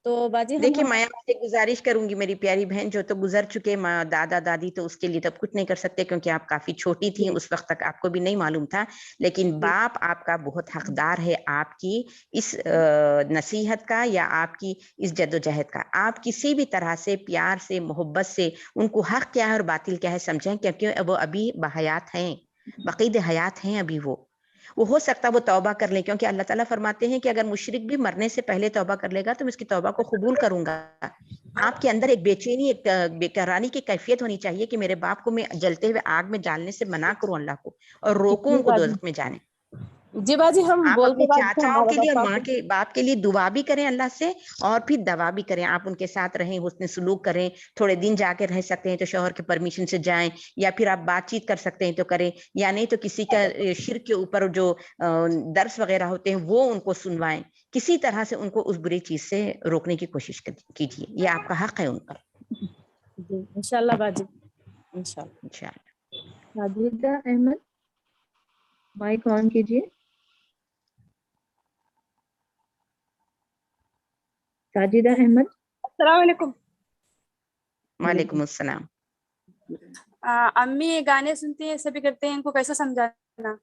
تو باجی دیکھیے میں آپ سے گزارش کروں گی میری پیاری بہن, جو تو گزر چکے دادا دادی, تو اس کے لیے تب کچھ نہیں کر سکتے کیونکہ آپ کافی چھوٹی تھیں, اس وقت تک آپ کو بھی نہیں معلوم تھا. لیکن باپ آپ کا بہت حقدار ہے آپ کی اس نصیحت کا یا آپ کی اس جدوجہد کا. آپ کسی بھی طرح سے پیار سے محبت سے ان کو حق کیا ہے اور باطل کیا ہے سمجھیں, کیونکہ وہ ابھی بحیات ہیں, بقید حیات ہیں ابھی. وہ ہو سکتا ہے وہ توبہ کر لیں, کیونکہ اللہ تعالیٰ فرماتے ہیں کہ اگر مشرک بھی مرنے سے پہلے توبہ کر لے گا تو میں اس کی توبہ کو قبول کروں گا. آپ کے اندر ایک بے چینی, ایک بے قراری کی کیفیت ہونی چاہیے کہ میرے باپ کو میں جلتے ہوئے آگ میں ڈالنے سے منع کروں اللہ کو, اور روکوں ان کو دوزخ میں جانے. جی باجی ہم آپ بولتے اپنے چاچاؤں کے لیے اور ماں کے باپ کے لیے دعا بھی کریں اللہ سے, اور پھر دعا بھی کریں. آپ ان کے ساتھ رہیں, حسن سلوک کریں, تھوڑے دن جا کے رہ سکتے ہیں تو شوہر کے پرمیشن سے جائیں, یا پھر آپ بات چیت کر سکتے ہیں تو کریں, یا نہیں تو کسی کا شرک کے اوپر جو درس وغیرہ ہوتے ہیں وہ ان کو سنوائیں. کسی طرح سے ان کو اس بری چیز سے روکنے کی کوشش کیجیے, یہ آپ کا حق ہے ان پر. جی انشاءاللہ باجی, انشاءاللہ. ساجدہ احمد مائک آن کیجیے. ساجدہ احمد. السلام علیکم. وعلیکم السلام. امی گانے سنتی ہیں, سبھی کرتے ہیں, ان کو کیسے سمجھانا؟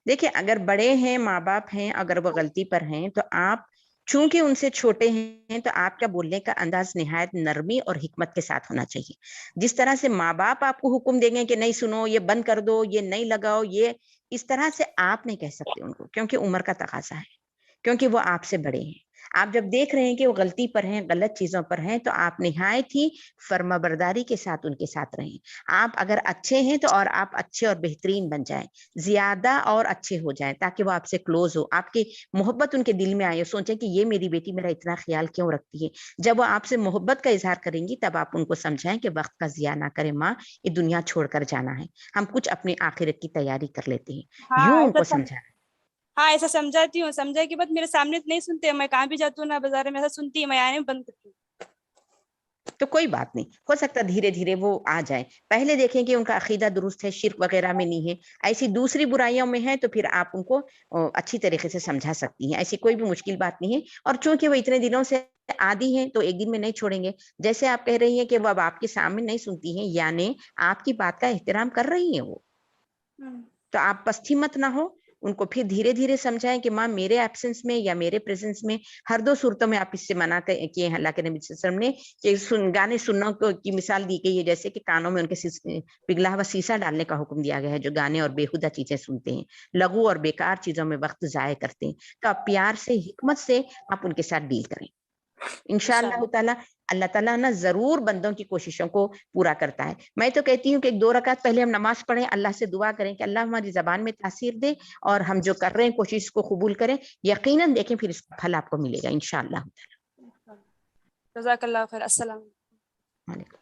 دیکھیں اگر بڑے ہیں, ماں باپ ہیں, اگر وہ غلطی پر ہیں تو آپ چونکہ ان سے چھوٹے ہیں تو آپ کا بولنے کا انداز نہایت نرمی اور حکمت کے ساتھ ہونا چاہیے. جس طرح سے ماں باپ آپ کو حکم دیں گے کہ نہیں سنو, یہ بند کر دو, یہ نہیں لگاؤ, یہ اس طرح سے آپ نہیں کہہ سکتے ان کو, کیونکہ عمر کا تقاضا ہے. کیونکہ وہ آپ سے بڑے ہیں. آپ جب دیکھ رہے ہیں کہ وہ غلطی پر ہیں، غلط چیزوں پر ہیں، تو آپ نہایت ہی فرما برداری کے ساتھ ان کے ساتھ رہیں. آپ اگر اچھے ہیں تو اور آپ اچھے اور بہترین بن جائیں، زیادہ اور اچھے ہو جائیں، تاکہ وہ آپ سے کلوز ہو، آپ کی محبت ان کے دل میں آئے، سوچیں کہ یہ میری بیٹی میرا اتنا خیال کیوں رکھتی ہے. جب وہ آپ سے محبت کا اظہار کریں گی تب آپ ان کو سمجھائیں کہ وقت کا ضیاع نہ کریں ماں، یہ دنیا چھوڑ کر جانا ہے، ہم کچھ اپنی آخرت کی تیاری کر لیتے ہیں. ہاں یوں ان ایسا کو سمجھانا. ہاں ایسا سمجھاتی ہوں، سمجھا کے بعد میرے سامنے نہیں سنتے، میں کہاں بھی جاتی ہوں نا بازار میں ایسا سنتی ہے، میں آنے بند کرتی ہوں. تو کوئی بات نہیں، ہو سکتا دھیرے دھیرے وہ آ جائیں. پہلے دیکھیں کہ ان کا عقیدہ درست ہے، شرک وغیرہ میں نہیں ہے، ایسی دوسری برائیوں میں ہے تو پھر آپ ان کو اچھی طریقے سے سمجھا سکتی ہیں، ایسی کوئی بھی مشکل بات نہیں ہے. اور چونکہ وہ اتنے دنوں سے عادی ہیں تو ایک دن میں نہیں چھوڑیں گے. جیسے آپ کہہ رہی ہیں کہ وہ اب آپ کے سامنے نہیں سنتی ہیں، یعنی آپ کی بات کا احترام کر رہی ہیں وہ، تو آپ پستی مت نہ ہو. ان کو پھر دھیرے دھیرے سمجھائیں کہ ماں میرے ایبسنس میں یا میرے پریزنس میں ہر دو صورتوں میں آپ اس سے منع کیے ہیں. اللہ کے نبی صلی اللہ علیہ وسلم نے کہ گانے سننا کی مثال دی گئی ہے، جیسے کہ کانوں میں ان کے پگھلا ہوا سیسا ڈالنے کا حکم دیا گیا ہے، جو گانے اور بےہودہ چیزیں سنتے ہیں، لغو اور بیکار چیزوں میں وقت ضائع کرتے ہیں. تو آپ پیار سے، حکمت سے آپ ان کے ساتھ ڈیل کریں. انشاءاللہ تعالیٰ اللہ تعالیٰ نا ضرور بندوں کی کوششوں کو پورا کرتا ہے. میں تو کہتی ہوں کہ 1-2 رکعت پہلے ہم نماز پڑھیں، اللہ سے دعا کریں کہ اللہ ہماری زبان میں تاثیر دے اور ہم جو کر رہے ہیں کوشش کو قبول کریں. یقیناً دیکھیں پھر اس کا پھل آپ کو ملے گا انشاءاللہ. جزاک اللہ خیر. السلام وعلیکم.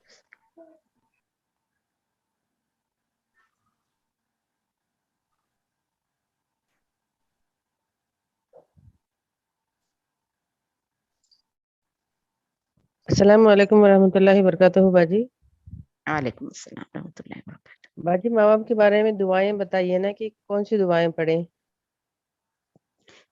السلام علیکم ورحمۃ اللہ وبرکاتہ باجی. وعلیکم السلام ورحمۃ اللہ وبرکاتہ. باجی ماں باپ کے بارے میں دعائیں بتائیے نا کہ کون سی دعائیں پڑھیں.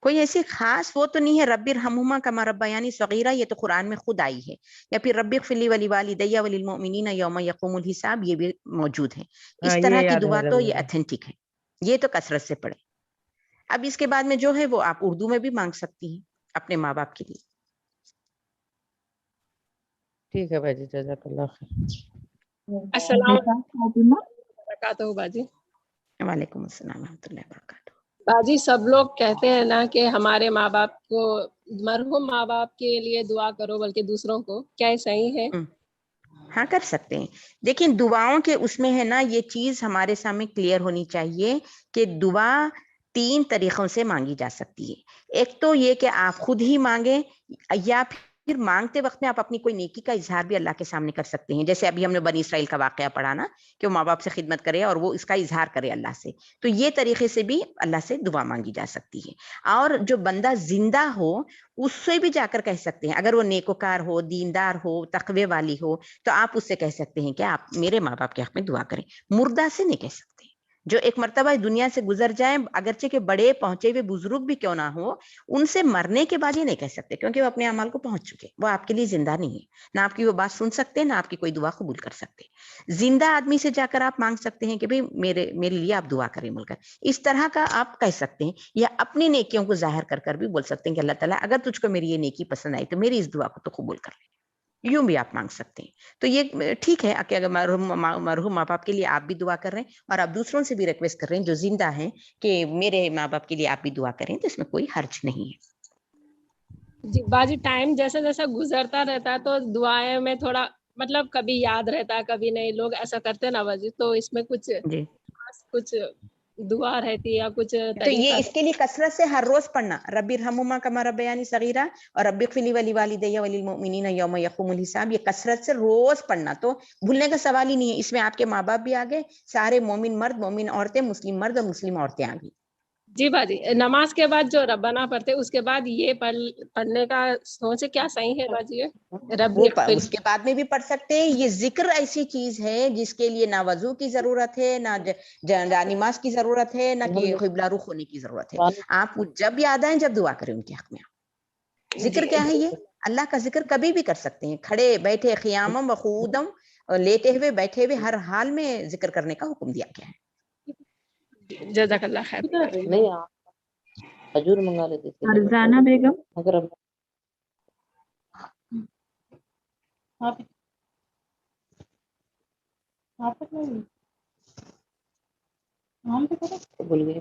کوئی ایسی خاص وہ تو نہیں ہے، رب ارحمہما کما ربیانی صغیرہ، یہ تو قرآن میں خود آئی ہے. یا پھر رب اغفر لی ولوالدی وللمؤمنین یوم یقوم الحساب، یہ بھی موجود ہے. ہاں اس یہ طرح کی یاد دعا ہے تو مجھے. یہ اتھینٹک ہے، یہ تو کثرت سے پڑھیں. اب اس کے بعد میں جو ہے وہ آپ اردو میں بھی مانگ سکتی ہیں اپنے ماں باپ کے لیے. ٹھیک ہے باجی، جزاک اللہ خیر. السلام علیکم وبرکاتہ باجی. وعلیکم السلام ورحمۃ اللہ وبرکاتہ. باجی سب لوگ کہتے ہیں نا کہ ہمارے ماں باپ کو، مرحوم ماں باپ کے لیے دعا کرو بلکہ دوسروں کو، کیا یہ صحیح ہے؟ ہاں کر سکتے ہیں. دیکھیں دعاؤں کے اس میں ہے نا، یہ چیز ہمارے سامنے کلیئر ہونی چاہیے کہ دعا 3 طریقوں سے مانگی جا سکتی ہے. ایک تو یہ کہ آپ خود ہی مانگیں، یا پھر مانگتے وقت میں آپ اپنی کوئی نیکی کا اظہار بھی اللہ کے سامنے کر سکتے ہیں. جیسے ابھی ہم نے بنی اسرائیل کا واقعہ پڑھا نا، کہ وہ ماں باپ سے خدمت کرے اور وہ اس کا اظہار کرے اللہ سے. تو یہ طریقے سے بھی اللہ سے دعا مانگی جا سکتی ہے. اور جو بندہ زندہ ہو اس سے بھی جا کر کہہ سکتے ہیں، اگر وہ نیکوکار ہو، دیندار ہو، تقوی والی ہو، تو آپ اس سے کہہ سکتے ہیں کہ آپ میرے ماں باپ کے حق میں دعا کریں. مردہ سے نہیں کہہ سکتے. جو ایک مرتبہ دنیا سے گزر جائیں، اگرچہ کہ بڑے پہنچے ہوئے بزرگ بھی کیوں نہ ہو، ان سے مرنے کے بعد یہ نہیں کہہ سکتے، کیونکہ وہ اپنے اعمال کو پہنچ چکے، وہ آپ کے لیے زندہ نہیں ہے. نہ آپ کی وہ بات سن سکتے، نہ آپ کی کوئی دعا قبول کر سکتے. زندہ آدمی سے جا کر آپ مانگ سکتے ہیں کہ بھئی میرے لیے آپ دعا کریں مل کر. اس طرح کا آپ کہہ سکتے ہیں، یا اپنی نیکیوں کو ظاہر کر کر بھی بول سکتے ہیں کہ اللہ تعالیٰ اگر تجھ کو میری یہ نیکی پسند آئی تو میری اس دعا کو تو قبول کر لے. یوں بھی آپ مانگ سکتے ہیں. تو یہ ٹھیک ہے کہ اگر مرحوم ماں باپ کے لیے آپ بھی دعا کر رہے ہیں اور آپ دوسروں سے بھی ریکویسٹ کر رہے ہیں جو زندہ ہیں کہ میرے ماں باپ کے لیے آپ بھی دعا کریں، تو اس میں کوئی حرج نہیں ہے. جی باجی، ٹائم جیسا جیسا گزرتا رہتا ہے تو دعائیں میں تھوڑا مطلب کبھی یاد رہتا ہے کبھی نہیں، لوگ ایسا کرتے ہیں نا باجی، تو اس میں جی کچھ دعا رہتی ہے یا کچھ تو یہ طریقہ؟ اس کے لیے کثرت سے ہر روز پڑھنا، رب ارحمہما کما ربیانی صغیرہ اور رب اغفر لی ولوالدی وللمؤمنین یوم یقوم الحساب، یہ کثرت سے روز پڑھنا. تو بھولنے کا سوال ہی نہیں ہے. اس میں آپ کے ماں باپ بھی آ گئے، سارے مومن مرد، مومن عورتیں، مسلم مرد اور مسلم عورتیں آ گئی. جی باجی، نماز کے بعد جو ربنا پڑھتے اس کے بعد یہ پڑھنے کا سوچے کیا صحیح ہے باجی؟ رب وہ اغفر اس کے بعد میں بھی پڑھ سکتے ہیں. یہ ذکر ایسی چیز ہے جس کے لیے نہ وضو کی ضرورت ہے، نہ نماز کی ضرورت ہے، نہ کہ قبلہ رخ ہونے کی ضرورت ہے. آپ جب یاد آئیں جب دعا کریں ان کے حق میں. ذکر کیا ہے؟ یہ اللہ کا ذکر کبھی بھی کر سکتے ہیں، کھڑے بیٹھے، قیامم و قعودم، لیٹے ہوئے بیٹھے ہوئے، ہر حال میں ذکر کرنے کا حکم دیا گیا ہے. جزاک اللہ خیر. نہیں کھجور منگا لیتے تھے. فرزانہ بیگم. اگر بھول گئے.